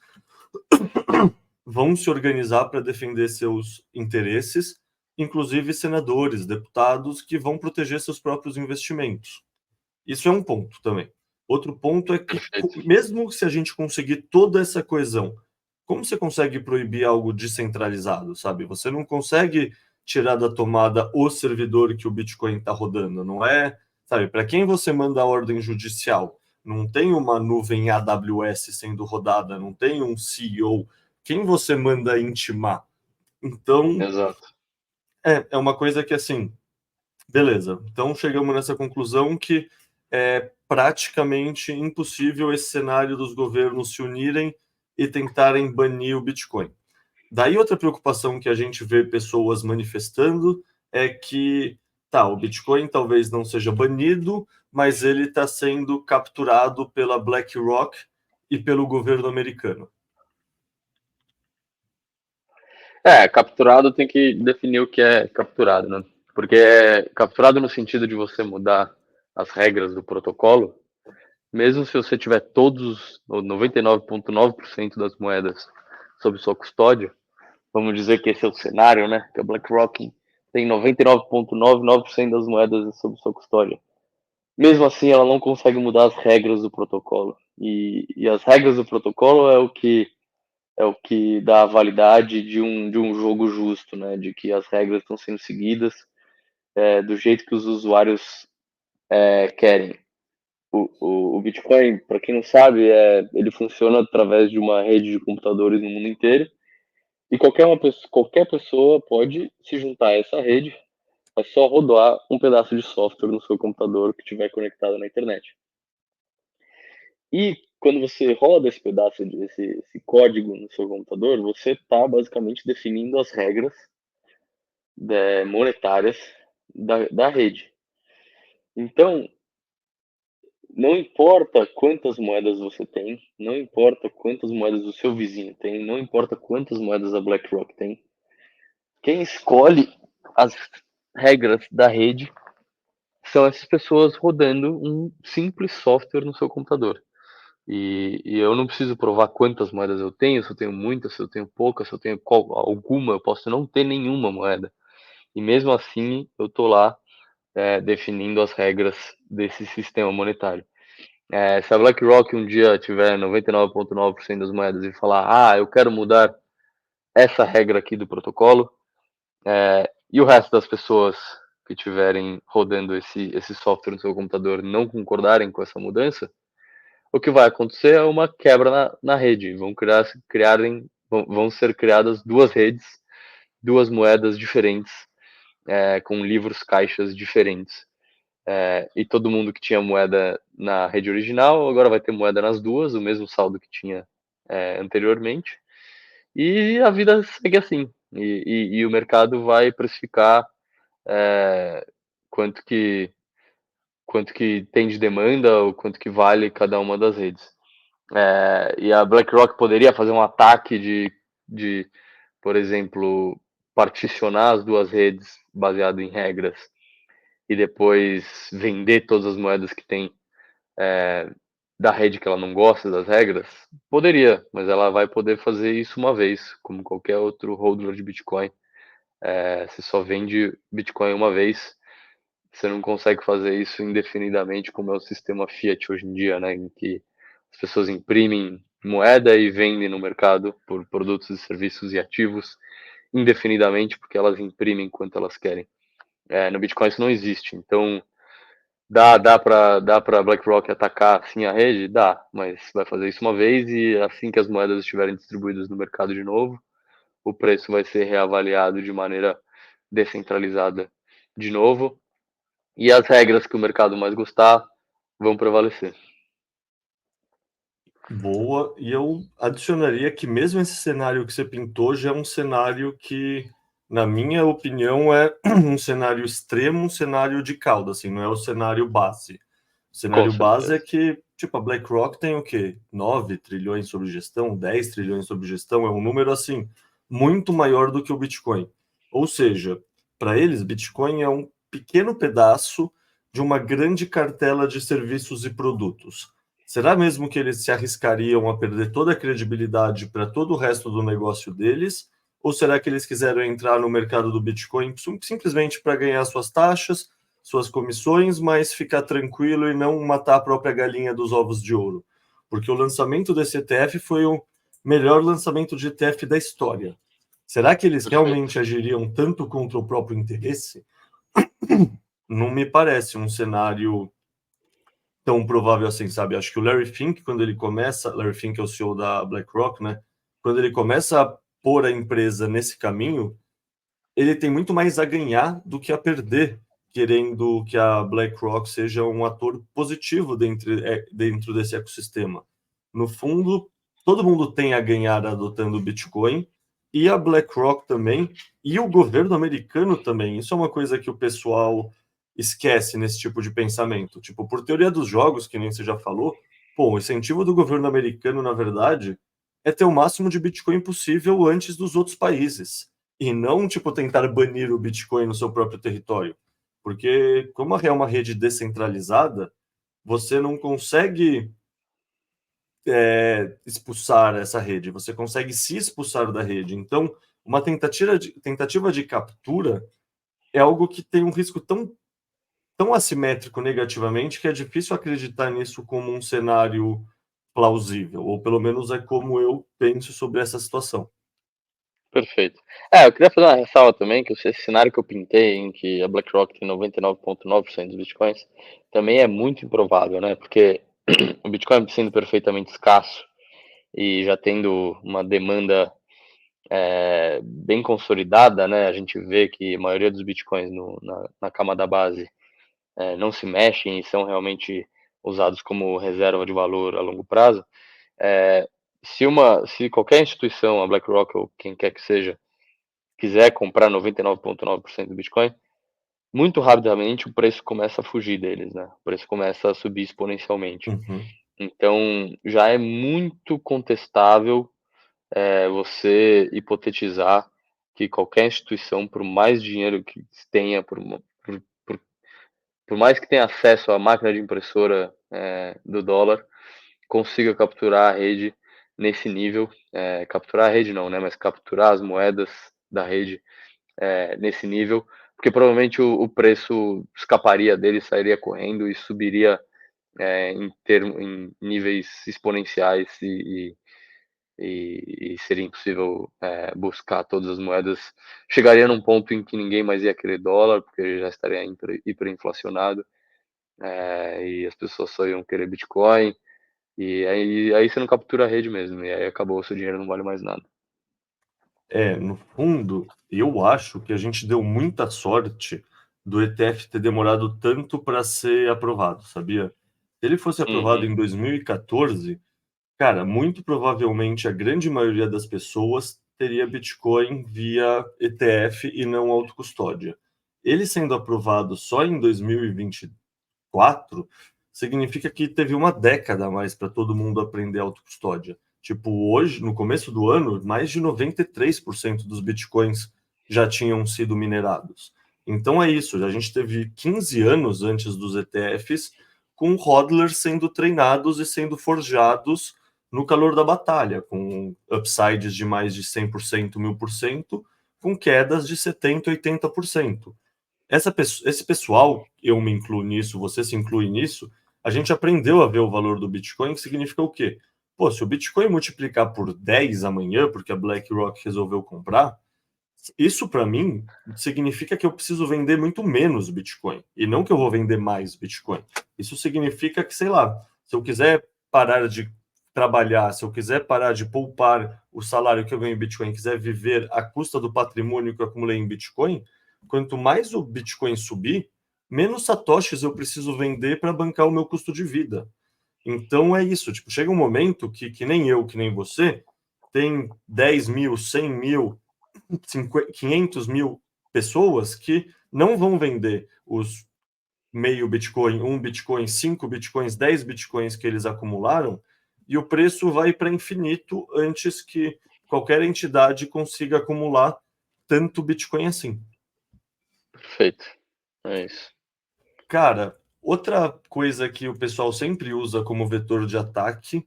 vão se organizar para defender seus interesses, inclusive senadores, deputados, que vão proteger seus próprios investimentos. Isso é um ponto também. Outro ponto é que, mesmo se a gente conseguir toda essa coesão, como você consegue proibir algo descentralizado, sabe? Você não consegue tirar da tomada o servidor que o Bitcoin está rodando, não é? Sabe, para quem você manda a ordem judicial? Não tem uma nuvem AWS sendo rodada, não tem um CEO. Quem você manda intimar? Então, Exato. é uma coisa que, assim, beleza. Então, chegamos nessa conclusão que é praticamente impossível esse cenário dos governos se unirem e tentarem banir o Bitcoin. Daí, outra preocupação que a gente vê pessoas manifestando é que, tá, o Bitcoin talvez não seja banido, mas ele está sendo capturado pela BlackRock e pelo governo americano. Capturado tem que definir o que é capturado, né? Porque é capturado no sentido de você mudar as regras do protocolo, mesmo se você tiver todos, ou 99,9% das moedas sob sua custódia, vamos dizer que esse é o cenário, né? Que a BlackRock tem 99,99% das moedas sob sua custódia. Mesmo assim, ela não consegue mudar as regras do protocolo. E as regras do protocolo é o que dá a validade de um jogo justo, né? De que as regras estão sendo seguidas do jeito que os usuários querem. O Bitcoin, para quem não sabe, ele funciona através de uma rede de computadores no mundo inteiro. E qualquer pessoa pode se juntar a essa rede. É só rodar um pedaço de software no seu computador que estiver conectado na internet. E quando você roda esse pedaço, esse código no seu computador, você está basicamente definindo as regras monetárias da rede. Então, não importa quantas moedas você tem, não importa quantas moedas o seu vizinho tem, não importa quantas moedas a BlackRock tem, quem escolhe as regras da rede são essas pessoas rodando um simples software no seu computador. E eu não preciso provar quantas moedas eu tenho, se eu tenho muitas, se eu tenho poucas, se eu tenho alguma, eu posso não ter nenhuma moeda. E mesmo assim, eu estou lá definindo as regras desse sistema monetário. Se a BlackRock um dia tiver 99,9% das moedas e falar, eu quero mudar essa regra aqui do protocolo, e o resto das pessoas que estiverem rodando esse software no seu computador não concordarem com essa mudança, o que vai acontecer é uma quebra na rede. Vão ser criadas duas redes, duas moedas diferentes, com livros caixas diferentes. E todo mundo que tinha moeda na rede original agora vai ter moeda nas duas, o mesmo saldo que tinha anteriormente. E a vida segue assim. E o mercado vai precificar quanto que tem de demanda ou quanto que vale cada uma das redes. E a BlackRock poderia fazer um ataque de, por exemplo, particionar as duas redes baseado em regras e depois vender todas as moedas que tem da rede que ela não gosta das regras? Poderia, mas ela vai poder fazer isso uma vez, como qualquer outro holder de Bitcoin. Você só vende Bitcoin uma vez. Você não consegue fazer isso indefinidamente, como é o sistema Fiat hoje em dia, né, em que as pessoas imprimem moeda e vendem no mercado por produtos e serviços e ativos indefinidamente, porque elas imprimem quanto elas querem. No Bitcoin isso não existe. Então, dá para BlackRock atacar assim a rede? Dá, mas vai fazer isso uma vez e assim que as moedas estiverem distribuídas no mercado de novo, o preço vai ser reavaliado de maneira descentralizada de novo. E as regras que o mercado mais gostar vão prevalecer. Boa, e eu adicionaria que mesmo esse cenário que você pintou já é um cenário que, na minha opinião, é um cenário extremo, um cenário de cauda, assim, não é o cenário base. O cenário base é que, tipo, a BlackRock tem o quê? 9 trilhões sob gestão, 10 trilhões sob gestão, é um número, assim, muito maior do que o Bitcoin. Ou seja, para eles, Bitcoin é um pequeno pedaço de uma grande cartela de serviços e produtos. Será mesmo que eles se arriscariam a perder toda a credibilidade para todo o resto do negócio deles? Ou será que eles quiseram entrar no mercado do Bitcoin simplesmente para ganhar suas taxas, suas comissões, mas ficar tranquilo e não matar a própria galinha dos ovos de ouro? Porque o lançamento desse ETF foi o melhor lançamento de ETF da história. Será que eles realmente agiriam tanto contra o próprio interesse? Não me parece um cenário tão provável assim, sabe? Acho que o Larry Fink, quando ele começa, Larry Fink é o CEO da BlackRock, né? Quando ele começa a pôr a empresa nesse caminho, ele tem muito mais a ganhar do que a perder, querendo que a BlackRock seja um ator positivo dentro desse ecossistema. No fundo, todo mundo tem a ganhar adotando o Bitcoin, e a BlackRock também, e o governo americano também. Isso é uma coisa que o pessoal esquece nesse tipo de pensamento. Tipo, por teoria dos jogos, que nem você já falou, o incentivo do governo americano, na verdade, é ter o máximo de Bitcoin possível antes dos outros países. e não, tipo, tentar banir o Bitcoin no seu próprio território. Porque, como é uma rede descentralizada, você não consegue expulsar essa rede, você consegue se expulsar da rede. Então, uma tentativa de captura é algo que tem um risco tão assimétrico negativamente que é difícil acreditar nisso como um cenário plausível, ou pelo menos é como eu penso sobre essa situação. Perfeito. Eu queria fazer uma ressalva também, que esse cenário que eu pintei, em que a BlackRock tem 99,9% dos bitcoins, também é muito improvável, né? Porque o Bitcoin sendo perfeitamente escasso e já tendo uma demanda bem consolidada, né? A gente vê que a maioria dos bitcoins na camada base não se mexem e são realmente usados como reserva de valor a longo prazo. Se qualquer instituição, a BlackRock ou quem quer que seja, quiser comprar 99,9% do Bitcoin, muito rapidamente o preço começa a fugir deles, né? O preço começa a subir exponencialmente. Uhum. Então, já é muito contestável você hipotetizar que qualquer instituição, por mais dinheiro que tenha, por mais que tenha acesso à máquina de impressora do dólar, consiga capturar a rede nesse nível. Capturar a rede não, né? Mas capturar as moedas da rede nesse nível, porque provavelmente o preço escaparia dele, sairia correndo e subiria em níveis exponenciais e seria impossível buscar todas as moedas. Chegaria num ponto em que ninguém mais ia querer dólar, porque já estaria hiperinflacionado, e as pessoas só iam querer Bitcoin, e aí você não captura a rede mesmo, e aí acabou, o seu dinheiro não vale mais nada. No fundo, eu acho que a gente deu muita sorte do ETF ter demorado tanto para ser aprovado, sabia? Se ele fosse aprovado Uhum, em 2014, cara, muito provavelmente a grande maioria das pessoas teria Bitcoin via ETF e não autocustódia. Ele sendo aprovado só em 2024, significa que teve uma década a mais para todo mundo aprender autocustódia. Tipo, hoje, no começo do ano, mais de 93% dos Bitcoins já tinham sido minerados. Então é isso, a gente teve 15 anos antes dos ETFs com hodlers sendo treinados e sendo forjados no calor da batalha, com upsides de mais de 100%, 1000%, com quedas de 70%, 80%. Esse pessoal, eu me incluo nisso, você se inclui nisso, a gente aprendeu a ver o valor do Bitcoin, que significa o quê? Pô, se o Bitcoin multiplicar por 10 amanhã, porque a BlackRock resolveu comprar, isso para mim significa que eu preciso vender muito menos Bitcoin, e não que eu vou vender mais Bitcoin. Isso significa que, sei lá, se eu quiser parar de trabalhar, se eu quiser parar de poupar o salário que eu ganho em Bitcoin, quiser viver à custa do patrimônio que eu acumulei em Bitcoin, quanto mais o Bitcoin subir, menos satoshis eu preciso vender para bancar o meu custo de vida. Então é isso, tipo, chega um momento que nem eu, que nem você, tem 10 mil, 100 mil, 500 mil pessoas que não vão vender os meio Bitcoin, 1 Bitcoin, 5 Bitcoins, 10 Bitcoins que eles acumularam, e o preço vai para infinito antes que qualquer entidade consiga acumular tanto Bitcoin assim. perfeito. É isso. Cara, outra coisa que o pessoal sempre usa como vetor de ataque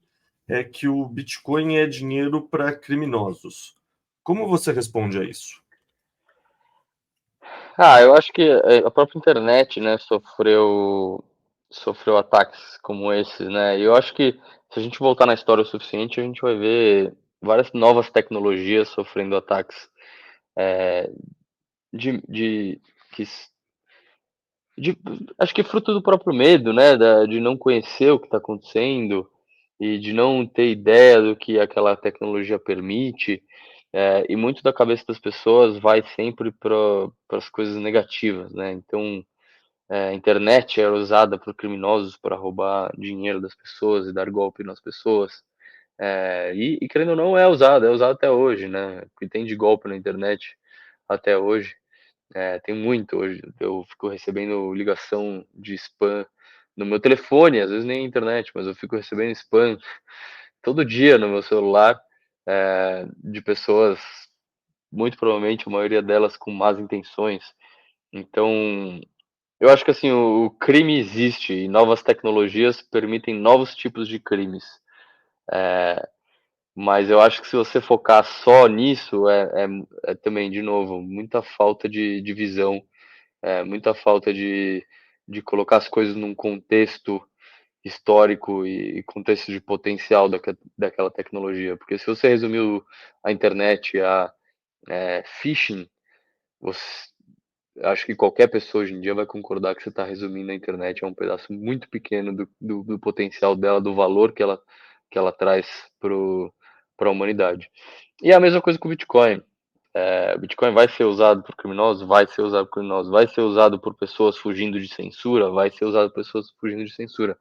é que o Bitcoin é dinheiro para criminosos. Como você responde a isso? Eu acho que a própria internet, né, sofreu ataques como esses, né? E eu acho que se a gente voltar na história o suficiente, a gente vai ver várias novas tecnologias sofrendo ataques é, de, de, que, s- de- acho que é fruto do próprio medo, né, de não conhecer o que está acontecendo e de não ter ideia do que aquela tecnologia permite. E muito da cabeça das pessoas vai sempre para as coisas negativas, né? Então, a internet era usada por criminosos para roubar dinheiro das pessoas e dar golpe nas pessoas. E querendo ou não, é usado até hoje, né? O que tem de golpe na internet até hoje, tem muito hoje. Eu fico recebendo ligação de spam no meu telefone, às vezes nem internet, mas eu fico recebendo spam todo dia no meu celular, de pessoas muito provavelmente a maioria delas com más intenções. Então, eu acho que assim, o crime existe e novas tecnologias permitem novos tipos de crimes. Mas eu acho que se você focar só nisso, é também, de novo, muita falta de visão, muita falta de colocar as coisas num contexto histórico e contexto de potencial daquela tecnologia. Porque se você resumiu a internet a phishing, você, acho que qualquer pessoa hoje em dia vai concordar que você está resumindo a internet a um pedaço muito pequeno do potencial dela, do valor que ela traz para a humanidade. E é a mesma coisa com o Bitcoin. O Bitcoin vai ser usado por criminosos, vai ser usado por criminosos, vai ser usado por pessoas fugindo de censura, vai ser usado por pessoas fugindo de censura,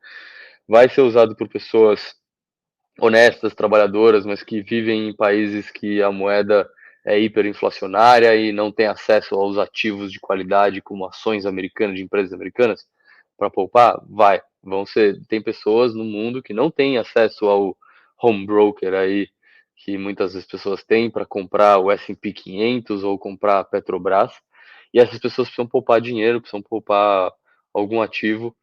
vai ser usado por pessoas honestas, trabalhadoras, mas que vivem em países que a moeda é hiperinflacionária e não tem acesso aos ativos de qualidade como ações americanas, de empresas americanas, para poupar, tem pessoas no mundo que não têm acesso ao home broker aí, que muitas das pessoas têm para comprar o S&P 500 ou comprar a Petrobras, e essas pessoas precisam poupar dinheiro, precisam poupar algum ativo,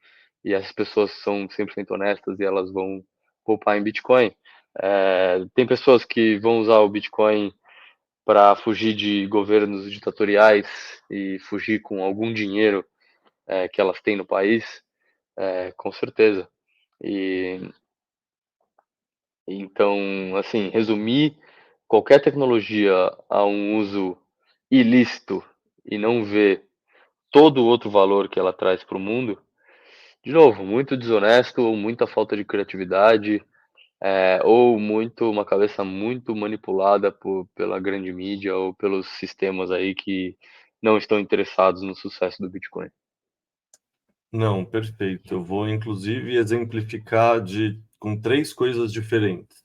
e essas pessoas são 100% honestas e elas vão poupar em Bitcoin. Tem pessoas que vão usar o Bitcoin para fugir de governos ditatoriais e fugir com algum dinheiro que elas têm no país, com certeza. E então, assim, resumir qualquer tecnologia a um uso ilícito e não ver todo o outro valor que ela traz para o mundo, de novo, muito desonesto, muita falta de criatividade, ou uma cabeça muito manipulada pela grande mídia ou pelos sistemas aí que não estão interessados no sucesso do Bitcoin. Não, perfeito. Eu vou inclusive exemplificar com três coisas diferentes.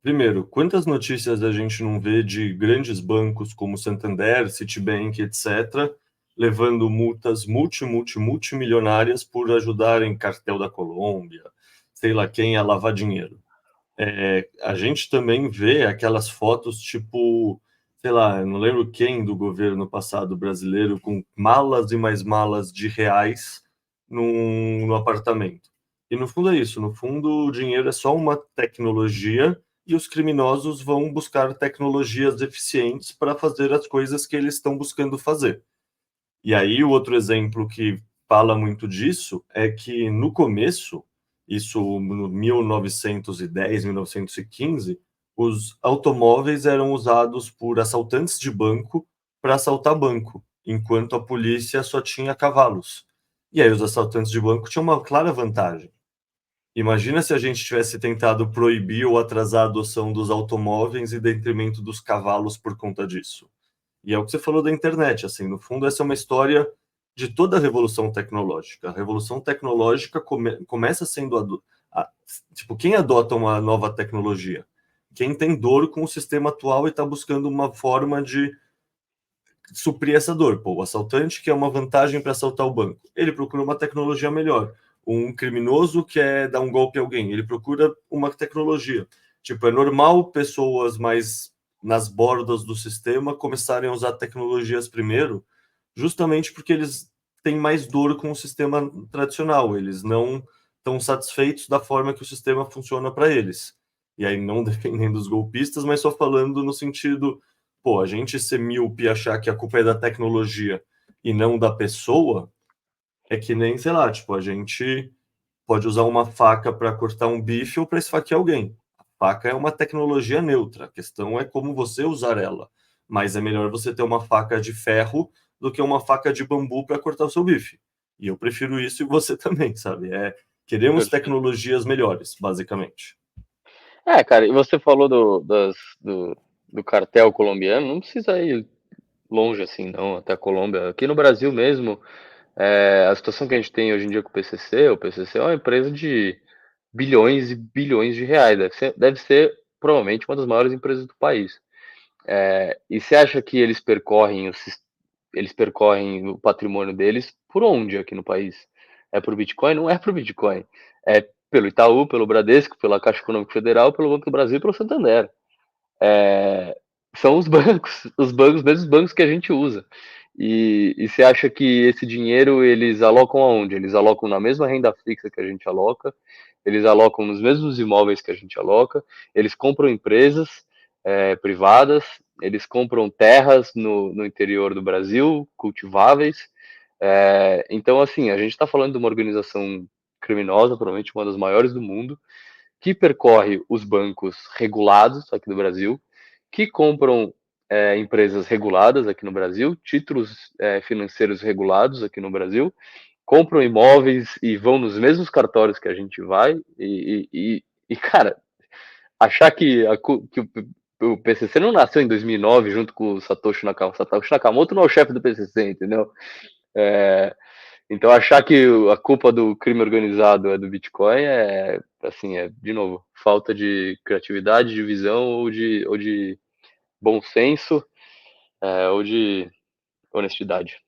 Primeiro, quantas notícias a gente não vê de grandes bancos como Santander, Citibank, etc., levando multas multimilionárias por ajudarem cartel da Colômbia, sei lá quem, a lavar dinheiro. A gente também vê aquelas fotos tipo, sei lá, eu não lembro quem do governo passado brasileiro com malas e mais malas de reais no apartamento. E no fundo é isso, no fundo o dinheiro é só uma tecnologia e os criminosos vão buscar tecnologias eficientes para fazer as coisas que eles estão buscando fazer. E aí o outro exemplo que fala muito disso é que no começo, isso no 1910, 1915, os automóveis eram usados por assaltantes de banco para assaltar banco, enquanto a polícia só tinha cavalos. E aí os assaltantes de banco tinham uma clara vantagem. Imagina se a gente tivesse tentado proibir ou atrasar a adoção dos automóveis em detrimento dos cavalos por conta disso. E é o que você falou da internet, assim, no fundo essa é uma história de toda a revolução tecnológica. A revolução tecnológica começa sendo tipo, quem adota uma nova tecnologia? Quem tem dor com o sistema atual e está buscando uma forma de suprir essa dor. Pô, o assaltante quer uma vantagem para assaltar o banco. Ele procura uma tecnologia melhor. Um criminoso quer dar um golpe a alguém. Ele procura uma tecnologia. Tipo, é normal pessoas mais nas bordas do sistema começarem a usar tecnologias primeiro, justamente porque eles têm mais dor com o sistema tradicional. Eles não estão satisfeitos da forma que o sistema funciona para eles. E aí, não defendendo os golpistas, mas só falando no sentido, pô, a gente ser míope e achar que a culpa é da tecnologia e não da pessoa, é que nem, sei lá, tipo, a gente pode usar uma faca para cortar um bife ou para esfaquear alguém. A faca é uma tecnologia neutra, a questão é como você usar ela. Mas é melhor você ter uma faca de ferro do que uma faca de bambu para cortar o seu bife. E eu prefiro isso e você também, sabe? Queremos Perfeito. tecnologias melhores, basicamente. Cara, e você falou do cartel colombiano, não precisa ir longe assim, não, até a Colômbia. Aqui no Brasil mesmo, a situação que a gente tem hoje em dia com o PCC é uma empresa de bilhões e bilhões de reais, deve ser provavelmente uma das maiores empresas do país. E você acha que eles percorrem o patrimônio deles por onde aqui no país? É por Bitcoin? Não é por Bitcoin. É pelo Itaú, pelo Bradesco, pela Caixa Econômica Federal, pelo Banco do Brasil e pelo Santander. São os bancos, mesmos bancos que a gente usa. E você acha que esse dinheiro eles alocam aonde? Eles alocam na mesma renda fixa que a gente aloca, eles alocam nos mesmos imóveis que a gente aloca, eles compram empresas privadas, eles compram terras no interior do Brasil, cultiváveis. Então, assim, a gente está falando de uma organização criminosa, provavelmente uma das maiores do mundo, que percorre os bancos regulados aqui do Brasil, que compram empresas reguladas aqui no Brasil, títulos financeiros regulados aqui no Brasil, compram imóveis e vão nos mesmos cartórios que a gente vai. Cara, achar que o PCC não nasceu em 2009 junto com o Satoshi Nakamoto. Satoshi Nakamoto não é o chefe do PCC, entendeu? Então achar que a culpa do crime organizado é do Bitcoin assim, de novo, falta de criatividade, de visão ou de bom senso, ou de honestidade.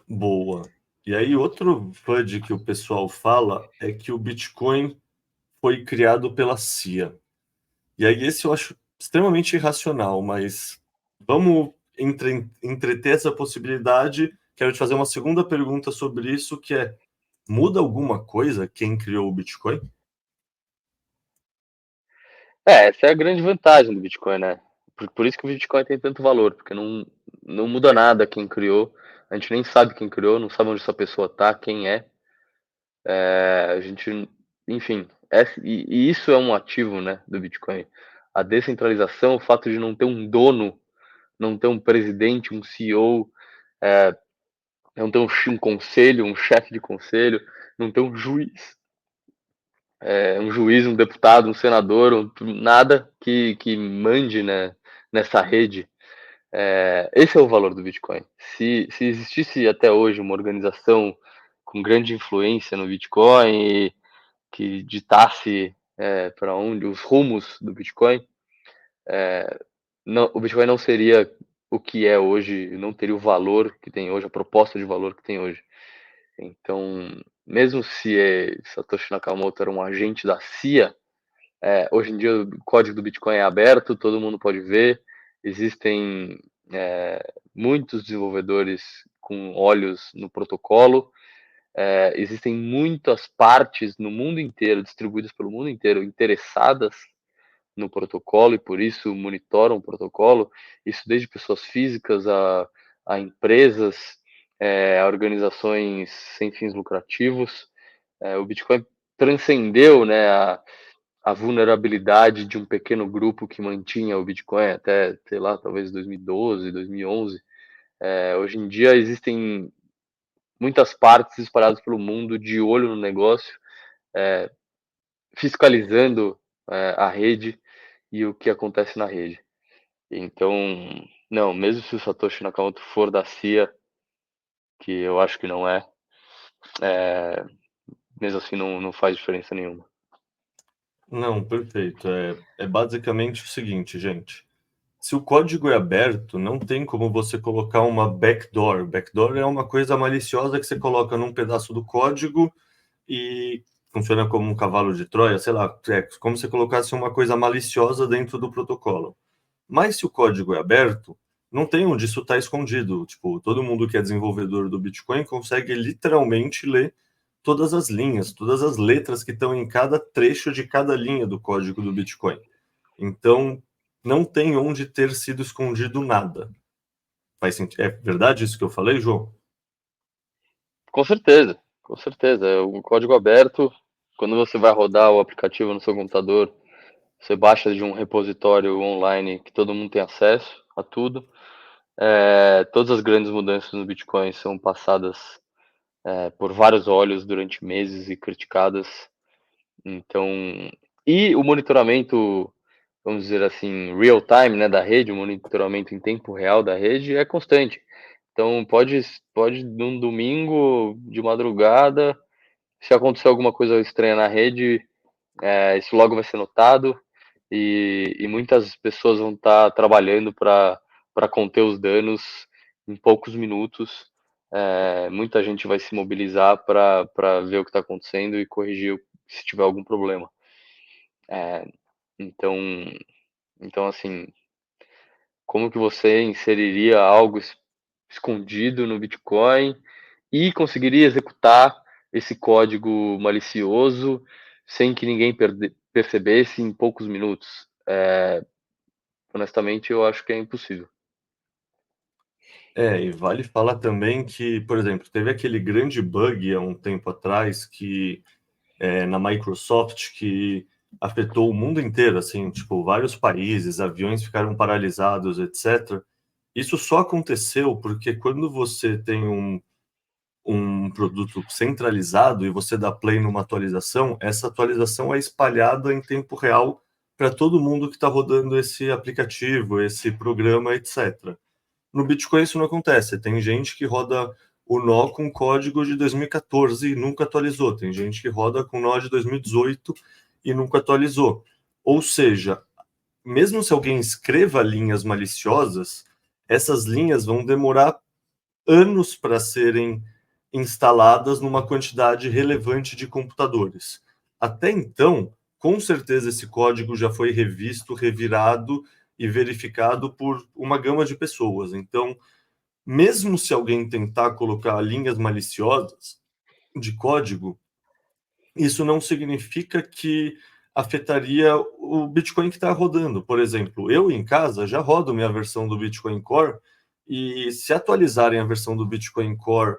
Boa. E aí, outro FUD que o pessoal fala é que o Bitcoin foi criado pela CIA. E aí, esse eu acho extremamente irracional, mas vamos entreter essa possibilidade. Quero te fazer uma segunda pergunta sobre isso, que é: muda alguma coisa quem criou o Bitcoin? Essa é a grande vantagem do Bitcoin, né? Por isso que o Bitcoin tem tanto valor, porque não muda nada quem criou, a gente nem sabe quem criou, não sabe onde essa pessoa tá, quem é. A gente, enfim, e isso é um ativo, né, do Bitcoin. A descentralização, o fato de não ter um dono, não ter um presidente, um CEO, não ter um conselho, um chefe de conselho, não ter um juiz, um deputado, um senador, nada que mande, né, nessa rede. Esse é o valor do Bitcoin. Se existisse até hoje uma organização com grande influência no Bitcoin que ditasse para onde os rumos do Bitcoin, não, o Bitcoin não seria o que é hoje, não teria o valor que tem hoje, a proposta de valor que tem hoje. Então, mesmo se Satoshi Nakamoto era um agente da CIA, hoje em dia o código do Bitcoin é aberto, todo mundo pode ver, existem muitos desenvolvedores com olhos no protocolo, existem muitas partes no mundo inteiro, distribuídas pelo mundo inteiro, interessadas no protocolo e por isso monitoram o protocolo, isso desde pessoas físicas a empresas, a organizações sem fins lucrativos. O Bitcoin transcendeu, né, a vulnerabilidade de um pequeno grupo que mantinha o Bitcoin até, sei lá, talvez 2012, 2011. Hoje em dia existem muitas partes espalhadas pelo mundo de olho no negócio, fiscalizando a rede e o que acontece na rede. Então, não, mesmo se o Satoshi Nakamoto for da CIA, que eu acho que não mesmo assim não faz diferença nenhuma. Não, perfeito. É basicamente o seguinte, gente. Se o código é aberto, não tem como você colocar uma backdoor. Backdoor é uma coisa maliciosa que você coloca num pedaço do código e funciona como um cavalo de Troia, sei lá, é como se colocasse uma coisa maliciosa dentro do protocolo. Mas se o código é aberto, não tem onde isso está escondido. Tipo, todo mundo que é desenvolvedor do Bitcoin consegue literalmente ler todas as linhas, todas as letras que estão em cada trecho de cada linha do código do Bitcoin. Então, não tem onde ter sido escondido nada. Faz sentido? É verdade isso que eu falei, João? Com certeza, com certeza. O código aberto, quando você vai rodar o aplicativo no seu computador, você baixa de um repositório online que todo mundo tem acesso a tudo. Todas as grandes mudanças no Bitcoin são passadas por vários olhos durante meses e criticadas. Então, e o monitoramento, vamos dizer assim, real time, né, da rede, o monitoramento em tempo real da rede é constante. Então, pode num domingo de madrugada, se acontecer alguma coisa estranha na rede, isso logo vai ser notado e muitas pessoas vão estar trabalhando para conter os danos em poucos minutos. Muita gente vai se mobilizar para ver o que está acontecendo e corrigir se tiver algum problema. É, então, então, assim, como que você inseriria algo escondido no Bitcoin e conseguiria executar esse código malicioso sem que ninguém percebesse em poucos minutos. Honestamente, eu acho que é impossível. E vale falar também que, por exemplo, teve aquele grande bug há um tempo atrás que na Microsoft que afetou o mundo inteiro, assim, tipo, vários países, aviões ficaram paralisados, etc. Isso só aconteceu porque quando você tem um produto centralizado e você dá play numa atualização, essa atualização é espalhada em tempo real para todo mundo que está rodando esse aplicativo, esse programa, etc. No Bitcoin isso não acontece. Tem gente que roda o nó com código de 2014 e nunca atualizou. Tem gente que roda com nó de 2018 e nunca atualizou. Ou seja, mesmo se alguém escreva linhas maliciosas, essas linhas vão demorar anos para serem instaladas numa quantidade relevante de computadores. Até então, com certeza esse código já foi revisto, revirado e verificado por uma gama de pessoas. Então, mesmo se alguém tentar colocar linhas maliciosas de código, isso não significa que afetaria o Bitcoin que está rodando. Por exemplo, eu em casa já rodo minha versão do Bitcoin Core e se atualizarem a versão do Bitcoin Core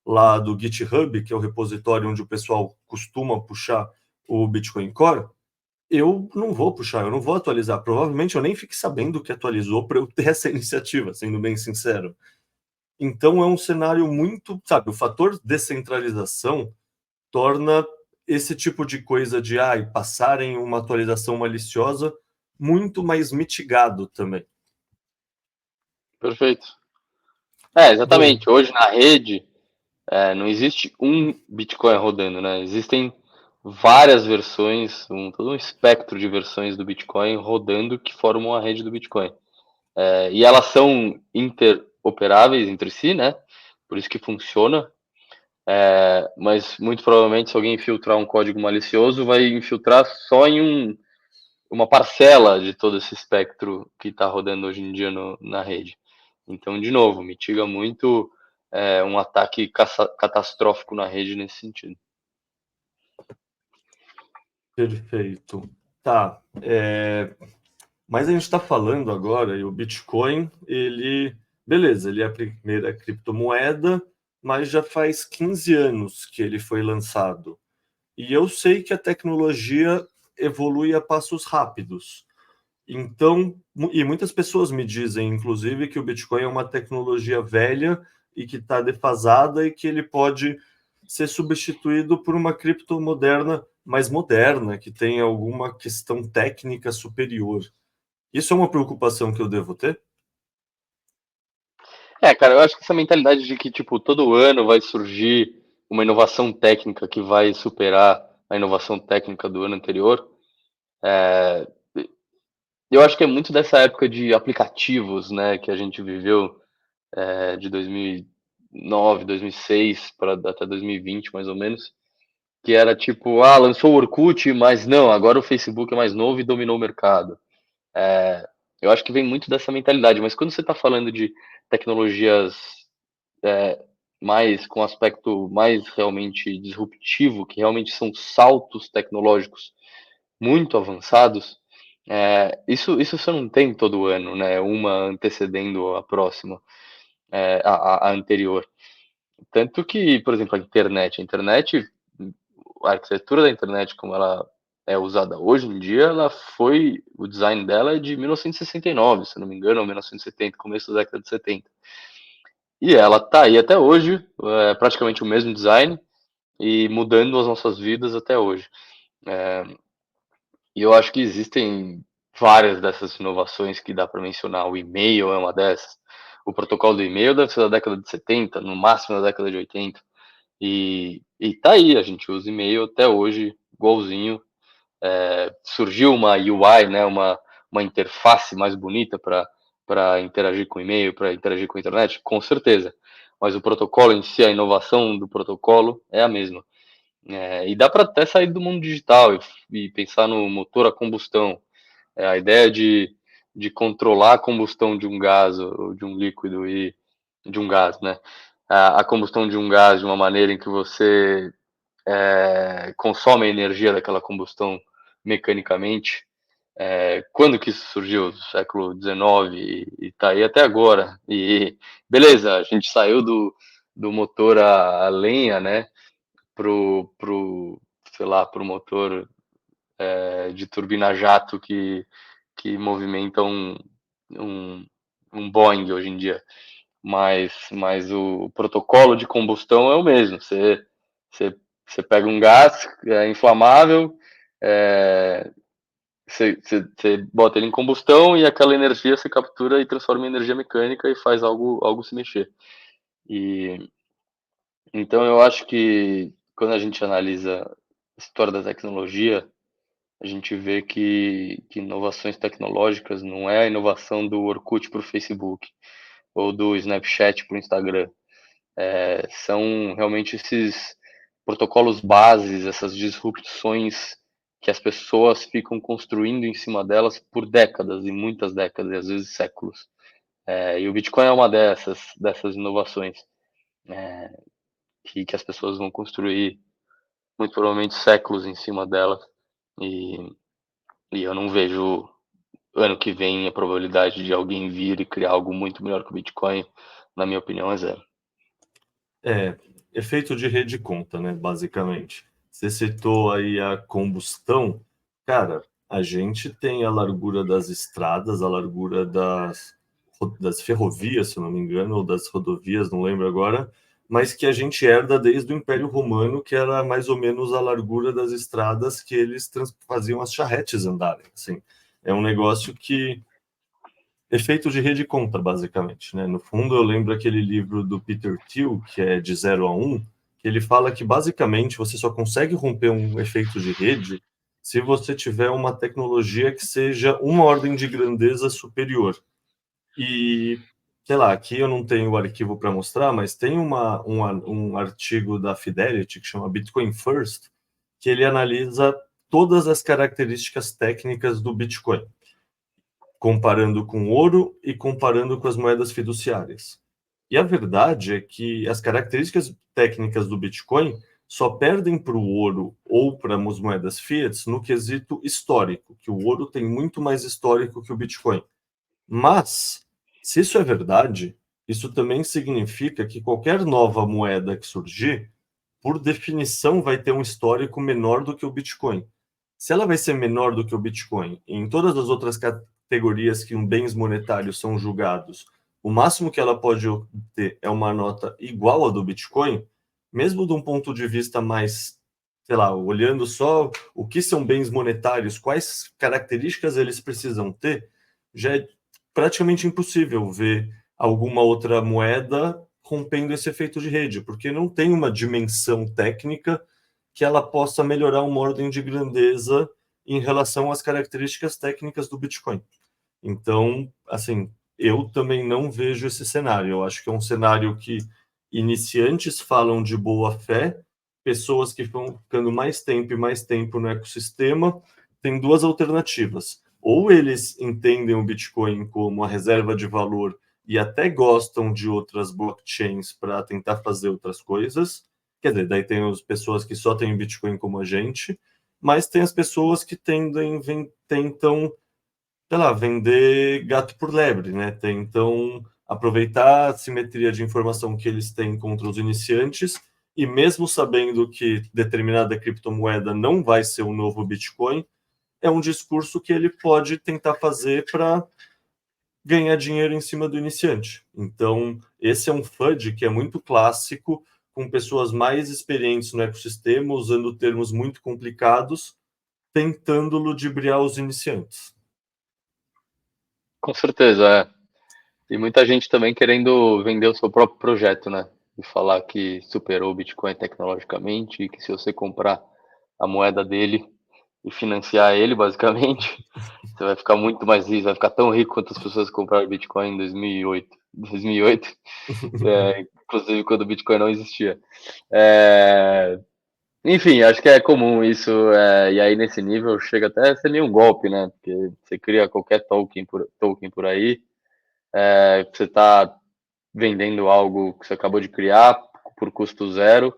lá do GitHub, que é o repositório onde o pessoal costuma puxar o Bitcoin Core, eu não vou puxar, eu não vou atualizar. Provavelmente eu nem fique sabendo que atualizou para eu ter essa iniciativa, sendo bem sincero. Então é um cenário muito, sabe, o fator descentralização torna esse tipo de coisa de passarem uma atualização maliciosa muito mais mitigado também. Perfeito. Bom, Exatamente. Hoje na rede não existe um Bitcoin rodando, né? Existem várias versões, todo um espectro de versões do Bitcoin rodando que formam a rede do Bitcoin. E elas são interoperáveis entre si, né? Por isso que funciona. Mas muito provavelmente, se alguém infiltrar um código malicioso, vai infiltrar só em uma parcela de todo esse espectro que está rodando hoje em dia na rede. Então, de novo, mitiga muito um ataque catastrófico na rede nesse sentido. perfeito. Tá. Mas a gente está falando agora, e o Bitcoin, beleza, ele é a primeira criptomoeda, mas já faz 15 anos que ele foi lançado. E eu sei que a tecnologia evolui a passos rápidos. Então, e muitas pessoas me dizem, inclusive, que o Bitcoin é uma tecnologia velha e que está defasada e que ele pode ser substituído por uma cripto moderna, mais moderna, que tem alguma questão técnica superior. Isso é uma preocupação que eu devo ter? Cara, eu acho que essa mentalidade de que, tipo, todo ano vai surgir uma inovação técnica que vai superar a inovação técnica do ano anterior, eu acho que é muito dessa época de aplicativos, né, que a gente viveu, de 2009, 2006 para até 2020, mais ou menos, que era tipo, lançou o Orkut, mas não, agora o Facebook é mais novo e dominou o mercado. Eu acho que vem muito dessa mentalidade, mas quando você está falando de tecnologias mais com aspecto mais realmente disruptivo, que realmente são saltos tecnológicos muito avançados, isso você não tem todo ano, né? Uma antecedendo a próxima, a anterior. Tanto que, por exemplo, a arquitetura da internet, como ela é usada hoje em dia, o design dela é de 1969, se não me engano, ou 1970, começo da década de 70. E ela tá aí até hoje, praticamente o mesmo design, e mudando as nossas vidas até hoje. E eu acho que existem várias dessas inovações que dá para mencionar. O e-mail é uma dessas. O protocolo do e-mail deve ser da década de 70, no máximo da década de 80. E tá aí, a gente usa e-mail até hoje, igualzinho. Surgiu uma UI, né, uma interface mais bonita para interagir com e-mail, para interagir com a internet? Com certeza. Mas o protocolo em si, a inovação do protocolo é a mesma. E dá para até sair do mundo digital e pensar no motor a combustão. A ideia de controlar a combustão de um gás ou de um líquido e de um gás, né? A combustão de um gás de uma maneira em que você consome a energia daquela combustão mecanicamente. Quando que isso surgiu? Século XIX e tá aí até agora. E beleza, a gente saiu do motor a lenha, né? Sei lá, pro motor de turbina jato que movimenta um Boeing hoje em dia. Mas o protocolo de combustão é o mesmo. Você pega um gás inflamável, você bota ele em combustão e aquela energia você captura e transforma em energia mecânica e faz algo se mexer. Então eu acho que quando a gente analisa a história da tecnologia, a gente vê que inovações tecnológicas não é a inovação do Orkut para o Facebook ou do Snapchat para o Instagram. São realmente esses protocolos bases, essas disrupções que as pessoas ficam construindo em cima delas por décadas, e muitas décadas, e às vezes séculos. E o Bitcoin é uma dessas inovações que as pessoas vão construir muito provavelmente séculos em cima delas. E eu não vejo ano que vem a probabilidade de alguém vir e criar algo muito melhor que o Bitcoin, na minha opinião, é zero. Efeito de rede conta, né, basicamente. Você citou aí a combustão. Cara, a gente tem a largura das estradas, a largura das ferrovias, se não me engano, ou das rodovias, não lembro agora, mas que a gente herda desde o Império Romano, que era mais ou menos a largura das estradas que eles faziam as charretes andarem. Assim. É um negócio que efeito de rede conta, basicamente, né? No fundo, eu lembro aquele livro do Peter Thiel, que é de 0 a 1, que ele fala que, basicamente, você só consegue romper um efeito de rede se você tiver uma tecnologia que seja uma ordem de grandeza superior. E, sei lá, aqui eu não tenho o arquivo para mostrar, mas tem um artigo da Fidelity que chama Bitcoin First, que ele analisa todas as características técnicas do Bitcoin, comparando com ouro e comparando com as moedas fiduciárias. E a verdade é que as características técnicas do Bitcoin só perdem para o ouro ou para as moedas fiat no quesito histórico, que o ouro tem muito mais histórico que o Bitcoin. Mas, se isso é verdade, isso também significa que qualquer nova moeda que surgir, por definição, vai ter um histórico menor do que o Bitcoin. Se ela vai ser menor do que o Bitcoin, e em todas as outras categorias que bens monetários são julgados, o máximo que ela pode ter é uma nota igual à do Bitcoin, mesmo de um ponto de vista mais, sei lá, olhando só o que são bens monetários, quais características eles precisam ter, já é praticamente impossível ver alguma outra moeda rompendo esse efeito de rede, porque não tem uma dimensão técnica que ela possa melhorar uma ordem de grandeza em relação às características técnicas do Bitcoin. Então, assim, eu também não vejo esse cenário. Eu acho que é um cenário que iniciantes falam de boa fé, pessoas que vão ficando mais tempo e mais tempo no ecossistema, tem duas alternativas. Ou eles entendem o Bitcoin como a reserva de valor e até gostam de outras blockchains para tentar fazer outras coisas. Quer dizer, daí tem as pessoas que só têm Bitcoin como a gente, mas tem as pessoas que tentam, sei lá, vender gato por lebre, né? Tentam aproveitar a simetria de informação que eles têm contra os iniciantes e mesmo sabendo que determinada criptomoeda não vai ser o novo Bitcoin, é um discurso que ele pode tentar fazer para ganhar dinheiro em cima do iniciante. Então, esse é um FUD que é muito clássico, com pessoas mais experientes no ecossistema, usando termos muito complicados, tentando ludibriar os iniciantes. Com certeza, E muita gente também querendo vender o seu próprio projeto, né? E falar que superou o Bitcoin tecnologicamente e que se você comprar a moeda dele e financiar ele, basicamente, você vai ficar muito mais rico, vai ficar tão rico quanto as pessoas que compraram Bitcoin em 2008. 2008, inclusive quando o Bitcoin não existia. Enfim, acho que é comum isso, e aí nesse nível chega até a ser meio um golpe, né? Porque você cria qualquer token por aí, você está vendendo algo que você acabou de criar por custo zero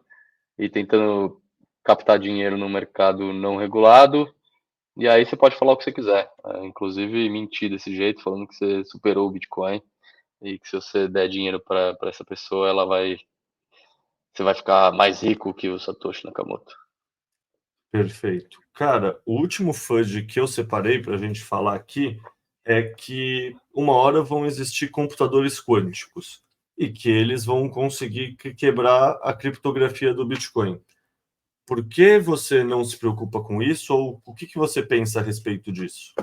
e tentando captar dinheiro no mercado não regulado, e aí você pode falar o que você quiser, inclusive mentir desse jeito, falando que você superou o Bitcoin e que se você der dinheiro para essa pessoa, você vai ficar mais rico que o Satoshi Nakamoto. Perfeito. Cara, o último FUD que eu separei para a gente falar aqui é que uma hora vão existir computadores quânticos e que eles vão conseguir quebrar a criptografia do Bitcoin. Por que você não se preocupa com isso ou o que você pensa a respeito disso?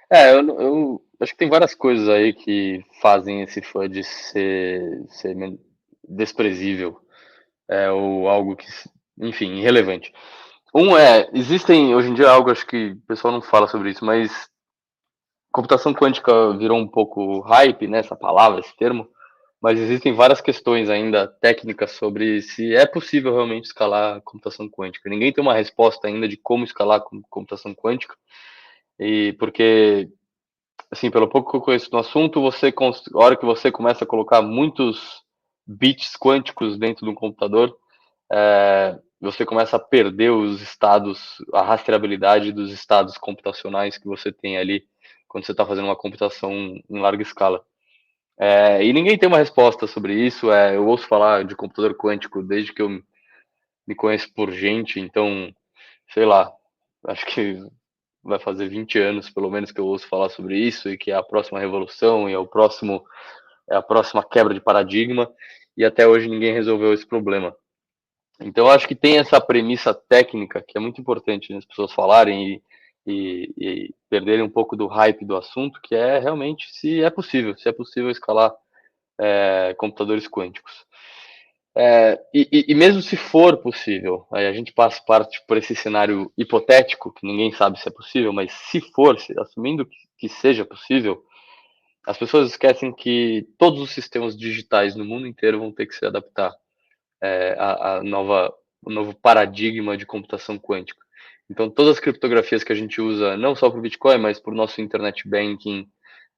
Eu acho que tem várias coisas aí que fazem esse FUD ser desprezível, ou algo que, enfim, irrelevante. Existem hoje em dia algo, acho que o pessoal não fala sobre isso, mas computação quântica virou um pouco hype, né, essa palavra, esse termo, mas existem várias questões ainda técnicas sobre se é possível realmente escalar a computação quântica. Ninguém tem uma resposta ainda de como escalar a computação quântica, e porque, assim, pelo pouco que eu conheço no assunto, a hora que você começa a colocar muitos bits quânticos dentro de um computador, você começa a perder os estados, a rastreabilidade dos estados computacionais que você tem ali quando você está fazendo uma computação em larga escala. E ninguém tem uma resposta sobre isso. Eu ouço falar de computador quântico desde que eu me conheço por gente, então, sei lá, acho que vai fazer 20 anos, pelo menos, que eu ouço falar sobre isso e que é a próxima revolução e é a próxima quebra de paradigma, e até hoje ninguém resolveu esse problema. Então, eu acho que tem essa premissa técnica que é muito importante, né, as pessoas falarem e perderem um pouco do hype do assunto, que é realmente se é possível escalar computadores quânticos. E mesmo se for possível, aí a gente parte por esse cenário hipotético, que ninguém sabe se é possível, mas se for, assumindo que seja possível, as pessoas esquecem que todos os sistemas digitais no mundo inteiro vão ter que se adaptar o novo paradigma de computação quântica. Então, todas as criptografias que a gente usa, não só para o Bitcoin, mas para o nosso internet banking,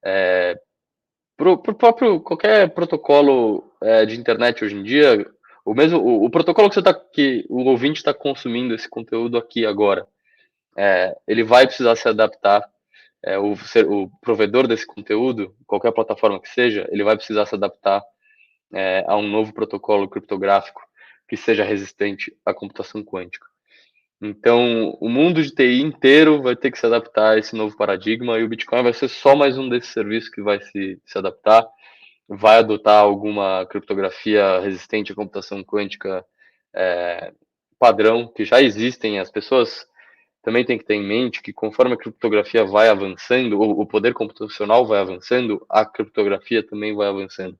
para o próprio qualquer protocolo de internet hoje em dia, o protocolo que o ouvinte está consumindo esse conteúdo aqui agora, ele vai precisar se adaptar. O provedor desse conteúdo, qualquer plataforma que seja, ele vai precisar se adaptar a um novo protocolo criptográfico que seja resistente à computação quântica. Então, o mundo de TI inteiro vai ter que se adaptar a esse novo paradigma e o Bitcoin vai ser só mais um desses serviços que vai se adaptar, vai adotar alguma criptografia resistente à computação quântica padrão, que já existem. As pessoas também têm que ter em mente que conforme a criptografia vai avançando, o poder computacional vai avançando, a criptografia também vai avançando.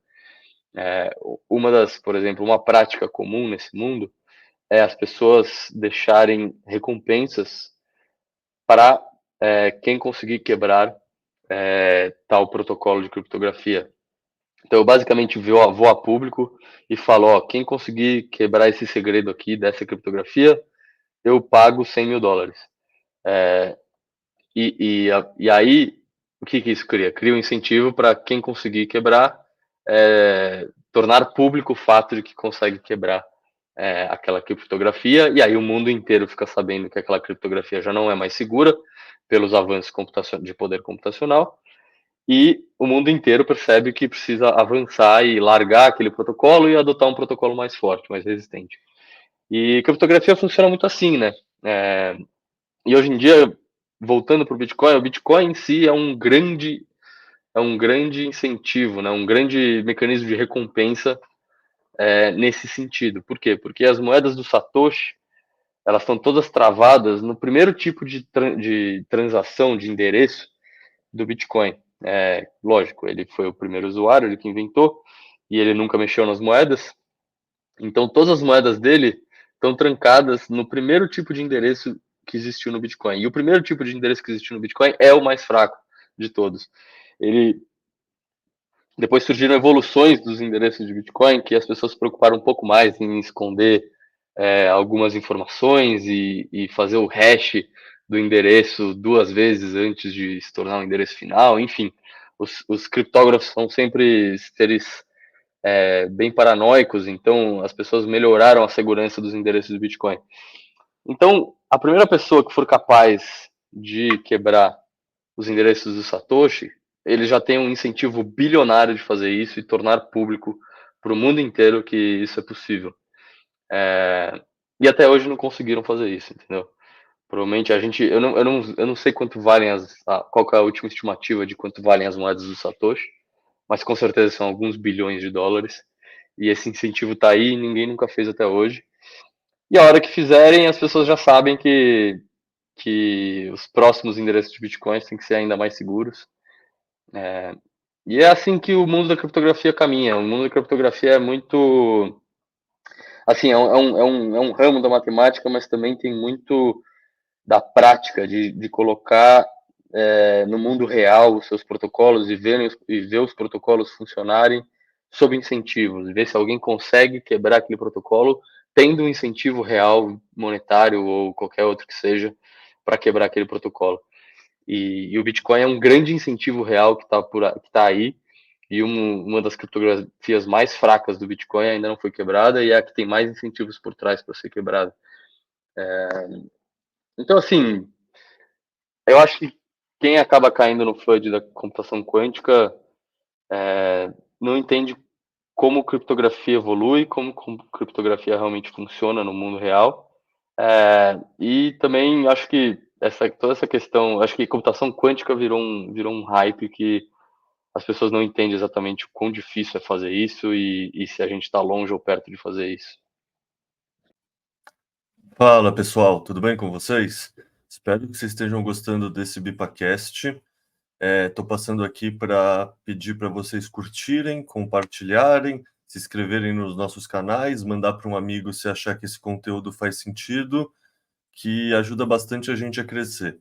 Por exemplo, uma prática comum nesse mundo é as pessoas deixarem recompensas para quem conseguir quebrar tal protocolo de criptografia. Então, eu basicamente vou a público e falo, ó, quem conseguir quebrar esse segredo aqui dessa criptografia, eu pago $100.000. E aí, o que isso cria? Cria um incentivo para quem conseguir quebrar, tornar público o fato de que consegue quebrar aquela criptografia, e aí o mundo inteiro fica sabendo que aquela criptografia já não é mais segura pelos avanços de poder computacional, e o mundo inteiro percebe que precisa avançar e largar aquele protocolo e adotar um protocolo mais forte, mais resistente. E criptografia funciona muito assim, né? E hoje em dia, voltando para o Bitcoin em si é um grande incentivo, né? Um grande mecanismo de recompensa nesse sentido. Por quê? Porque as moedas do Satoshi, elas estão todas travadas no primeiro tipo de transação, de endereço do Bitcoin. Lógico, ele foi o primeiro usuário, ele que inventou, e ele nunca mexeu nas moedas. Então, todas as moedas dele estão trancadas no primeiro tipo de endereço que existiu no Bitcoin. E o primeiro tipo de endereço que existiu no Bitcoin é o mais fraco de todos. Depois surgiram evoluções dos endereços de Bitcoin que as pessoas se preocuparam um pouco mais em esconder algumas informações e fazer o hash do endereço 2 vezes antes de se tornar um endereço final. Enfim, os criptógrafos são sempre seres bem paranoicos, então as pessoas melhoraram a segurança dos endereços do Bitcoin. Então, a primeira pessoa que for capaz de quebrar os endereços do Satoshi, ele já tem um incentivo bilionário de fazer isso e tornar público para o mundo inteiro que isso é possível. E até hoje não conseguiram fazer isso, entendeu? Provavelmente eu não sei quanto valem qual que é a última estimativa de quanto valem as moedas do Satoshi, mas com certeza são alguns bilhões de dólares. E esse incentivo tá aí e ninguém nunca fez até hoje. E a hora que fizerem, as pessoas já sabem que os próximos endereços de bitcoins têm que ser ainda mais seguros. E é assim que o mundo da criptografia caminha. O mundo da criptografia é muito. Assim, é um ramo da matemática, mas também tem muito da prática de colocar no mundo real os seus protocolos e ver os protocolos funcionarem sob incentivos, ver se alguém consegue quebrar aquele protocolo tendo um incentivo real, monetário ou qualquer outro que seja, para quebrar aquele protocolo. E o Bitcoin é um grande incentivo real que está aí, e uma das criptografias mais fracas do Bitcoin ainda não foi quebrada, e é a que tem mais incentivos por trás para ser quebrada. Então, assim, eu acho que quem acaba caindo no FUD da computação quântica não entende como criptografia evolui, como criptografia realmente funciona no mundo real. E também acho que toda essa questão, acho que computação quântica virou um hype que as pessoas não entendem exatamente o quão difícil é fazer isso e se a gente está longe ou perto de fazer isso. Fala pessoal, tudo bem com vocês? Espero que vocês estejam gostando desse BipaCast. Estou passando aqui para pedir para vocês curtirem, compartilharem, se inscreverem nos nossos canais, mandar para um amigo se achar que esse conteúdo faz sentido, que ajuda bastante a gente a crescer.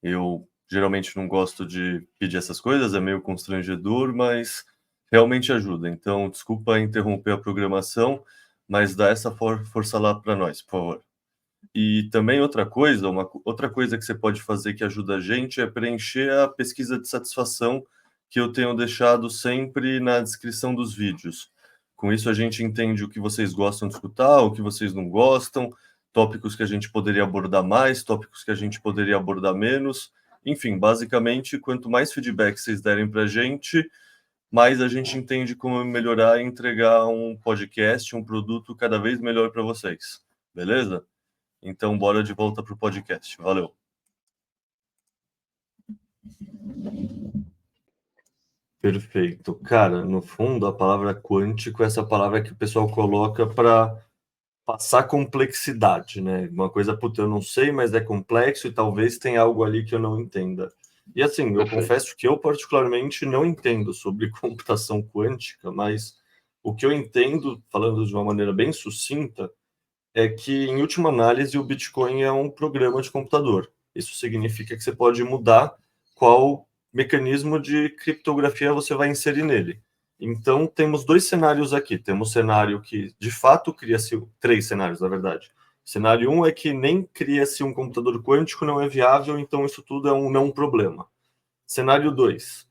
Eu geralmente não gosto de pedir essas coisas, é meio constrangedor, mas realmente ajuda. Então, desculpa interromper a programação, mas dá essa força lá para nós, por favor. E também outra coisa que você pode fazer que ajuda a gente é preencher a pesquisa de satisfação que eu tenho deixado sempre na descrição dos vídeos. Com isso a gente entende o que vocês gostam de escutar, o que vocês não gostam, tópicos que a gente poderia abordar mais, tópicos que a gente poderia abordar menos. Enfim, basicamente, quanto mais feedback vocês derem para a gente, mais a gente entende como melhorar e entregar um podcast, um produto cada vez melhor para vocês. Beleza? Então, bora de volta para o podcast. Valeu. Perfeito. Cara, no fundo, a palavra quântico é essa palavra que o pessoal coloca para passar complexidade, né? Uma coisa, puta, eu não sei, mas é complexo e talvez tenha algo ali que eu não entenda. E assim, eu confesso que eu particularmente não entendo sobre computação quântica, mas o que eu entendo, falando de uma maneira bem sucinta, é que, em última análise, o Bitcoin é um programa de computador. Isso significa que você pode mudar qual mecanismo de criptografia você vai inserir nele. Então, temos dois cenários aqui. Temos cenário que, de fato, cria-se... Três cenários, na verdade. Cenário 1 é que nem cria-se um computador quântico, não é viável, então isso tudo é não um problema. Cenário 2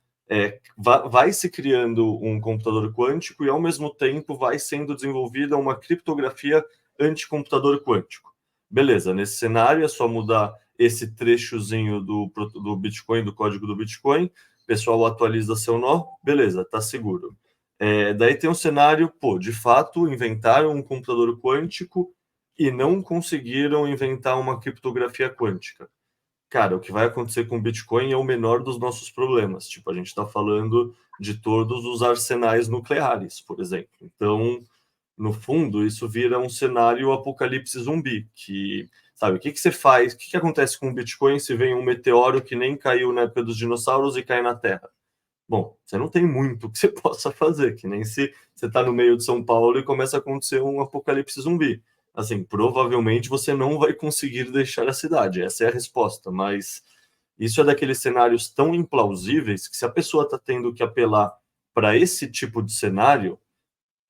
vai se criando um computador quântico e, ao mesmo tempo, vai sendo desenvolvida uma criptografia anticomputador quântico. Beleza, nesse cenário é só mudar esse trechozinho do Bitcoin, do código do Bitcoin, o pessoal atualiza seu nó, beleza, tá seguro. Daí tem um cenário, de fato, inventaram um computador quântico e não conseguiram inventar uma criptografia quântica. Cara, o que vai acontecer com o Bitcoin é o menor dos nossos problemas. Tipo, a gente está falando de todos os arsenais nucleares, por exemplo. Então, no fundo, isso vira um cenário apocalipse zumbi, que, sabe, o que você faz, o que acontece com o Bitcoin se vem um meteoro que nem caiu na época dos dinossauros e cai na Terra? Bom, você não tem muito que você possa fazer, que nem se você está no meio de São Paulo e começa a acontecer um apocalipse zumbi. Assim, provavelmente você não vai conseguir deixar a cidade, essa é a resposta, mas isso é daqueles cenários tão implausíveis que se a pessoa está tendo que apelar para esse tipo de cenário,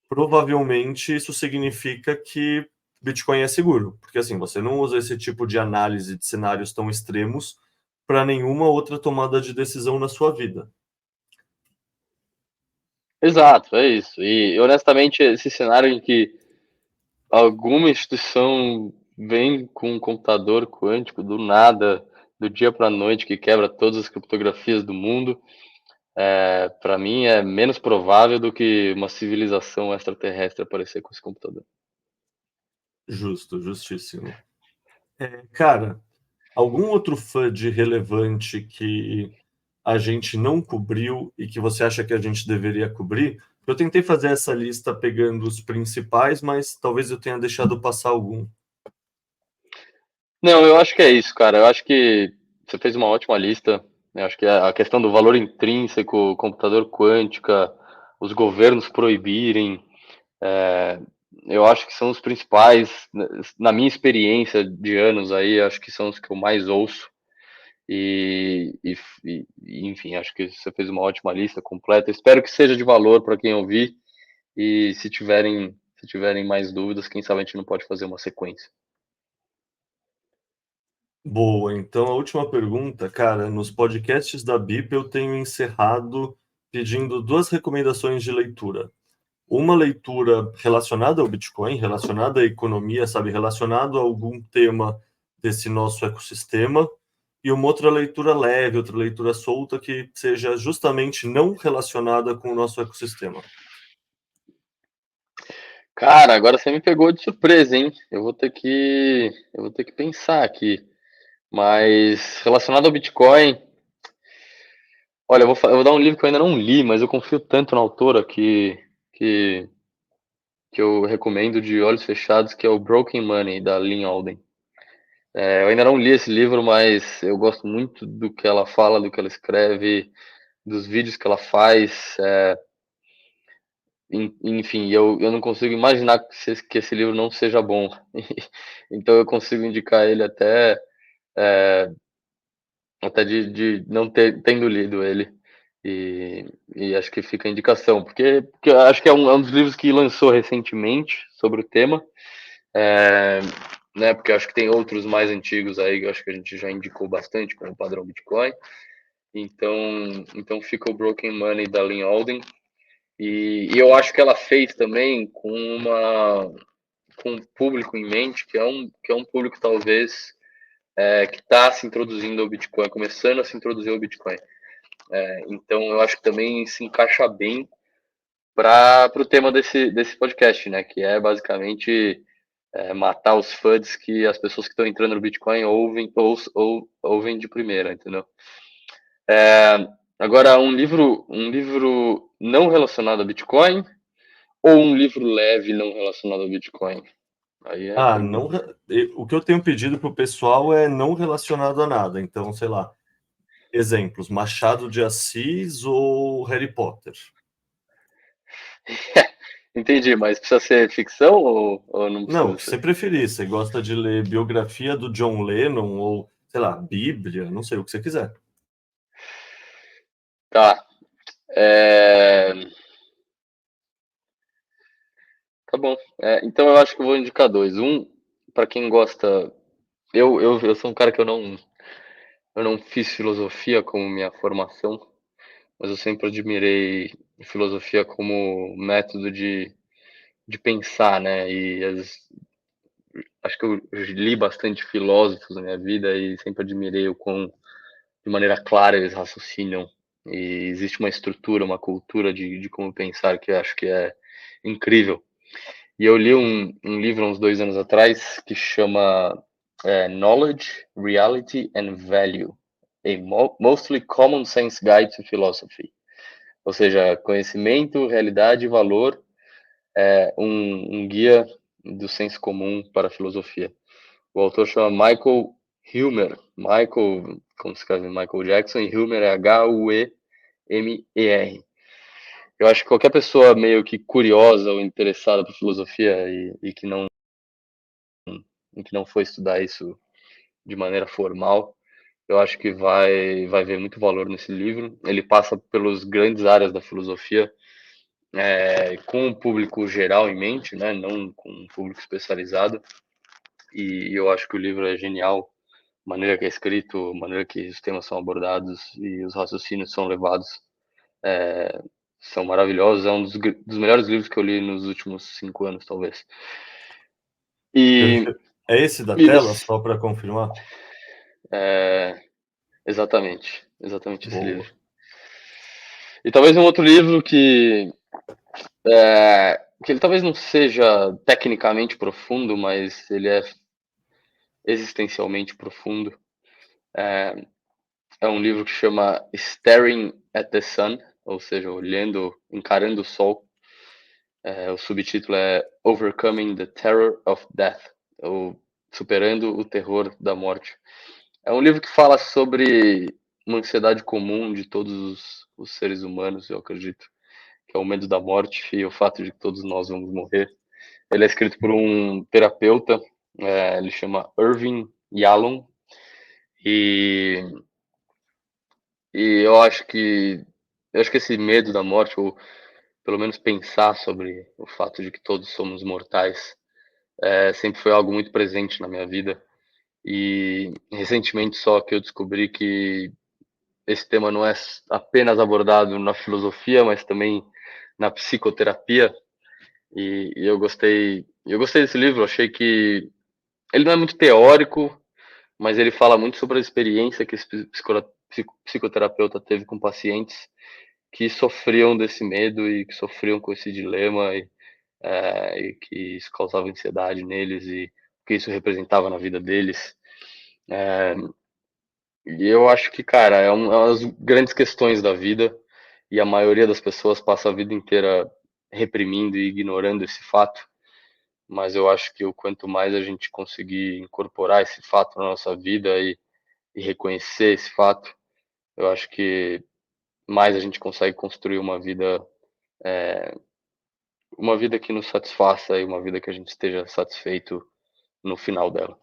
provavelmente isso significa que Bitcoin é seguro, porque assim, você não usa esse tipo de análise de cenários tão extremos para nenhuma outra tomada de decisão na sua vida. Exato, é isso. E honestamente, esse cenário em que alguma instituição vem com um computador quântico do nada, do dia para a noite, que quebra todas as criptografias do mundo, para mim é menos provável do que uma civilização extraterrestre aparecer com esse computador. Justo, justíssimo. Cara, algum outro FUD relevante que a gente não cobriu e que você acha que a gente deveria cobrir? Eu tentei fazer essa lista pegando os principais, mas talvez eu tenha deixado passar algum. Não, eu acho que é isso, cara. Eu acho que você fez uma ótima lista. Eu acho que a questão do valor intrínseco, computador quântica, os governos proibirem, é, eu acho que são os principais, na minha experiência de anos aí, acho que são os que eu mais ouço. Enfim, acho que você fez uma ótima lista completa. Espero que seja de valor para quem ouvir. E se tiverem mais dúvidas, quem sabe a gente não pode fazer uma sequência. Boa, então a última pergunta, cara, nos podcasts da BIP eu tenho encerrado pedindo duas recomendações de leitura. Uma leitura relacionada ao Bitcoin, relacionada à economia, sabe, relacionado a algum tema desse nosso ecossistema, e uma outra leitura leve, outra leitura solta que seja justamente não relacionada com o nosso ecossistema. Cara, agora você me pegou de surpresa, hein? Eu vou ter que pensar aqui. Mas relacionado ao Bitcoin, olha, eu vou dar um livro que eu ainda não li, mas eu confio tanto na autora que, que eu recomendo de olhos fechados, que é o Broken Money, da Lynn Alden. Eu ainda não li esse livro, mas eu gosto muito do que ela fala, do que ela escreve, dos vídeos que ela faz. Enfim, eu não consigo imaginar que esse livro não seja bom. Então eu consigo indicar ele até de não tendo lido ele. E acho que fica a indicação, porque eu acho que é um dos livros que lançou recentemente sobre o tema, é, né? Porque eu acho que tem outros mais antigos aí que eu acho que a gente já indicou bastante, como o Padrão Bitcoin. Então fica o Broken Money da Lynn Alden. E eu acho que ela fez também com um público em mente, que é um público talvez que está se introduzindo ao Bitcoin, começando a se introduzir ao Bitcoin. Então eu acho que também se encaixa bem para o tema desse podcast, né? Que é basicamente matar os FUDs que as pessoas que estão entrando no Bitcoin ouvem de primeira, entendeu? Agora, um livro não relacionado a Bitcoin ou um livro leve não relacionado ao Bitcoin? Aí é a Ah, pergunta. o que eu tenho pedido para o pessoal é não relacionado a nada. Então, sei lá, exemplos, Machado de Assis ou Harry Potter. Entendi, mas precisa ser ficção ou não Não, o precisa que você ser? preferir. Você gosta de ler biografia do John Lennon ou, sei lá, Bíblia, não sei o que você quiser. Tá. É, Tá bom. Então eu acho que eu vou indicar dois. Um, para quem gosta. Eu sou um cara que eu não fiz filosofia como minha formação, mas eu sempre admirei filosofia como método de pensar, né? Acho que eu li bastante filósofos na minha vida e sempre admirei o quão, de maneira clara, eles raciocinam. E existe uma estrutura, uma cultura de como pensar que eu acho que é incrível. E eu li um livro uns 2 anos atrás que chama Knowledge, Reality and Value, a Mostly Common Sense Guide to Philosophy. Ou seja, conhecimento, realidade e valor, um guia do senso comum para a filosofia. O autor chama Michael Huemer. Michael, como se escreve Michael Jackson, e Huemer é Huemer. Eu acho que qualquer pessoa meio que curiosa ou interessada por filosofia e que não foi estudar isso de maneira formal, eu acho que vai ver muito valor nesse livro. Ele passa pelas grandes áreas da filosofia, com o público geral em mente, né, não com um público especializado. E eu acho que o livro é genial, a maneira que é escrito, a maneira que os temas são abordados e os raciocínios são levados são maravilhosos. É um dos melhores livros que eu li nos últimos 5 anos, talvez. E, É esse da e tela, você, só para confirmar? exatamente esse Boa. livro. E talvez um outro livro que ele talvez não seja tecnicamente profundo, mas ele é existencialmente profundo. É um livro que chama Staring at the Sun, ou seja, encarando o sol. O subtítulo é Overcoming the Terror of Death, ou Superando o Terror da Morte. É um livro que fala sobre uma ansiedade comum de todos os seres humanos, eu acredito, que é o medo da morte e o fato de que todos nós vamos morrer. Ele é escrito por um terapeuta, ele chama Irving Yalom, e, e eu acho que esse medo da morte, ou pelo menos pensar sobre o fato de que todos somos mortais, sempre foi algo muito presente na minha vida. E recentemente só que eu descobri que esse tema não é apenas abordado na filosofia, mas também na psicoterapia. E eu gostei desse livro. Achei que ele não é muito teórico, mas ele fala muito sobre a experiência que esse psicoterapeuta teve com pacientes que sofriam desse medo e que sofriam com esse dilema e que isso causava ansiedade neles e o que isso representava na vida deles. E eu acho que, cara, é uma das grandes questões da vida e a maioria das pessoas passa a vida inteira reprimindo e ignorando esse fato. Mas eu acho que o quanto mais a gente conseguir incorporar esse fato na nossa vida e reconhecer esse fato, eu acho que mais a gente consegue construir uma vida que nos satisfaça e uma vida que a gente esteja satisfeito no final dela.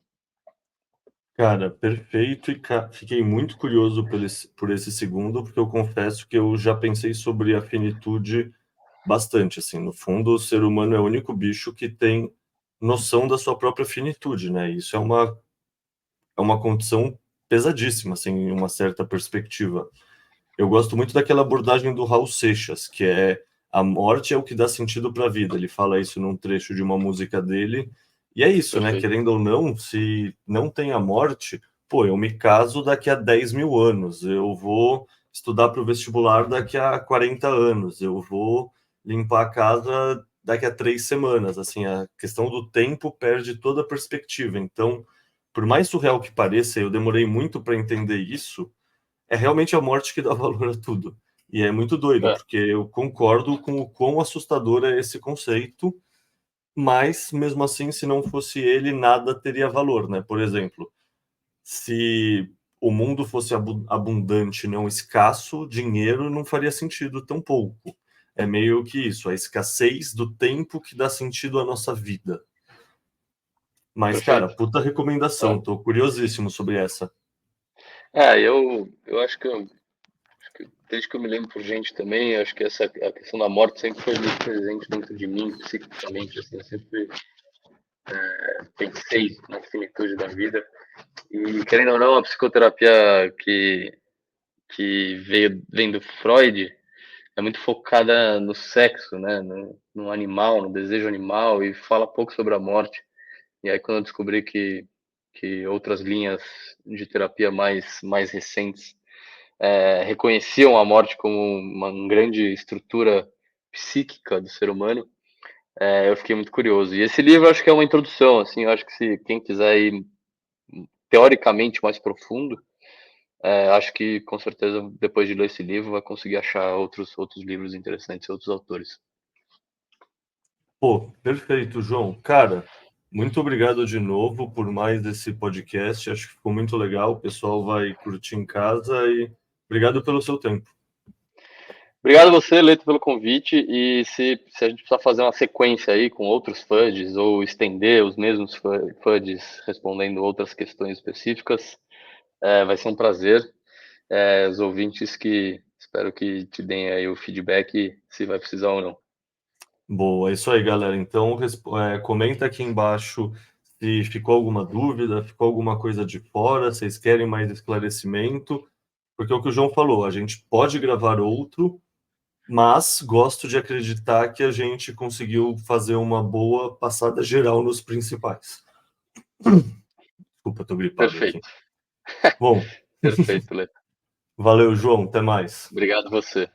Cara, perfeito. E fiquei muito curioso por esse segundo, porque eu confesso que eu já pensei sobre a finitude bastante. Assim, no fundo, o ser humano é o único bicho que tem noção da sua própria finitude, né? Isso é uma condição pesadíssima, assim, em uma certa perspectiva. Eu gosto muito daquela abordagem do Raul Seixas, que é a morte é o que dá sentido para a vida. Ele fala isso num trecho de uma música dele. E é isso, né? Perfeito. Querendo ou não, se não tem a morte, pô, eu me caso daqui a 10 mil anos, eu vou estudar para o vestibular daqui a 40 anos, eu vou limpar a casa daqui a 3 semanas. Assim, a questão do tempo perde toda a perspectiva. Então, por mais surreal que pareça, eu demorei muito para entender isso. É realmente a morte que dá valor a tudo. E é muito doido, É, porque eu concordo com o quão assustador é esse conceito, mas mesmo assim, se não fosse ele, nada teria valor, né? Por exemplo, se o mundo fosse abundante, não escasso, dinheiro não faria sentido tão pouco. É meio que isso, a escassez do tempo que dá sentido à nossa vida. Mas, cara, perfeito. puta recomendação, É. tô curiosíssimo sobre essa. Eu acho que desde que eu me lembro por gente também, eu acho que a questão da morte sempre foi muito presente dentro de mim, psiquicamente, assim, eu sempre pensei na finitude da vida. E, querendo ou não, a psicoterapia que vem do Freud é muito focada no sexo, né, no animal, no desejo animal, e fala pouco sobre a morte. E aí, quando eu descobri que outras linhas de terapia mais recentes reconheciam a morte como uma grande estrutura psíquica do ser humano, eu fiquei muito curioso. E esse livro eu acho que é uma introdução, assim, eu acho que se quem quiser ir teoricamente mais profundo, acho que com certeza depois de ler esse livro vai conseguir achar outros livros interessantes, outros autores. Pô, perfeito, João. Cara, muito obrigado de novo por mais esse podcast. Acho que ficou muito legal. O pessoal vai curtir em casa e obrigado pelo seu tempo. Obrigado a você, Leto, pelo convite. E se a gente precisar fazer uma sequência aí com outros FUDs ou estender os mesmos FUDs respondendo outras questões específicas, vai ser um prazer. Os ouvintes que espero que te deem aí o feedback se vai precisar ou não. Boa, é isso aí, galera. Então, comenta aqui embaixo se ficou alguma dúvida, ficou alguma coisa de fora, vocês querem mais esclarecimento, porque é o que o João falou, a gente pode gravar outro, mas gosto de acreditar que a gente conseguiu fazer uma boa passada geral nos principais. Desculpa, tô gripado aqui. Perfeito. Bom, Perfeito, Lê. valeu, João, até mais. Obrigado você.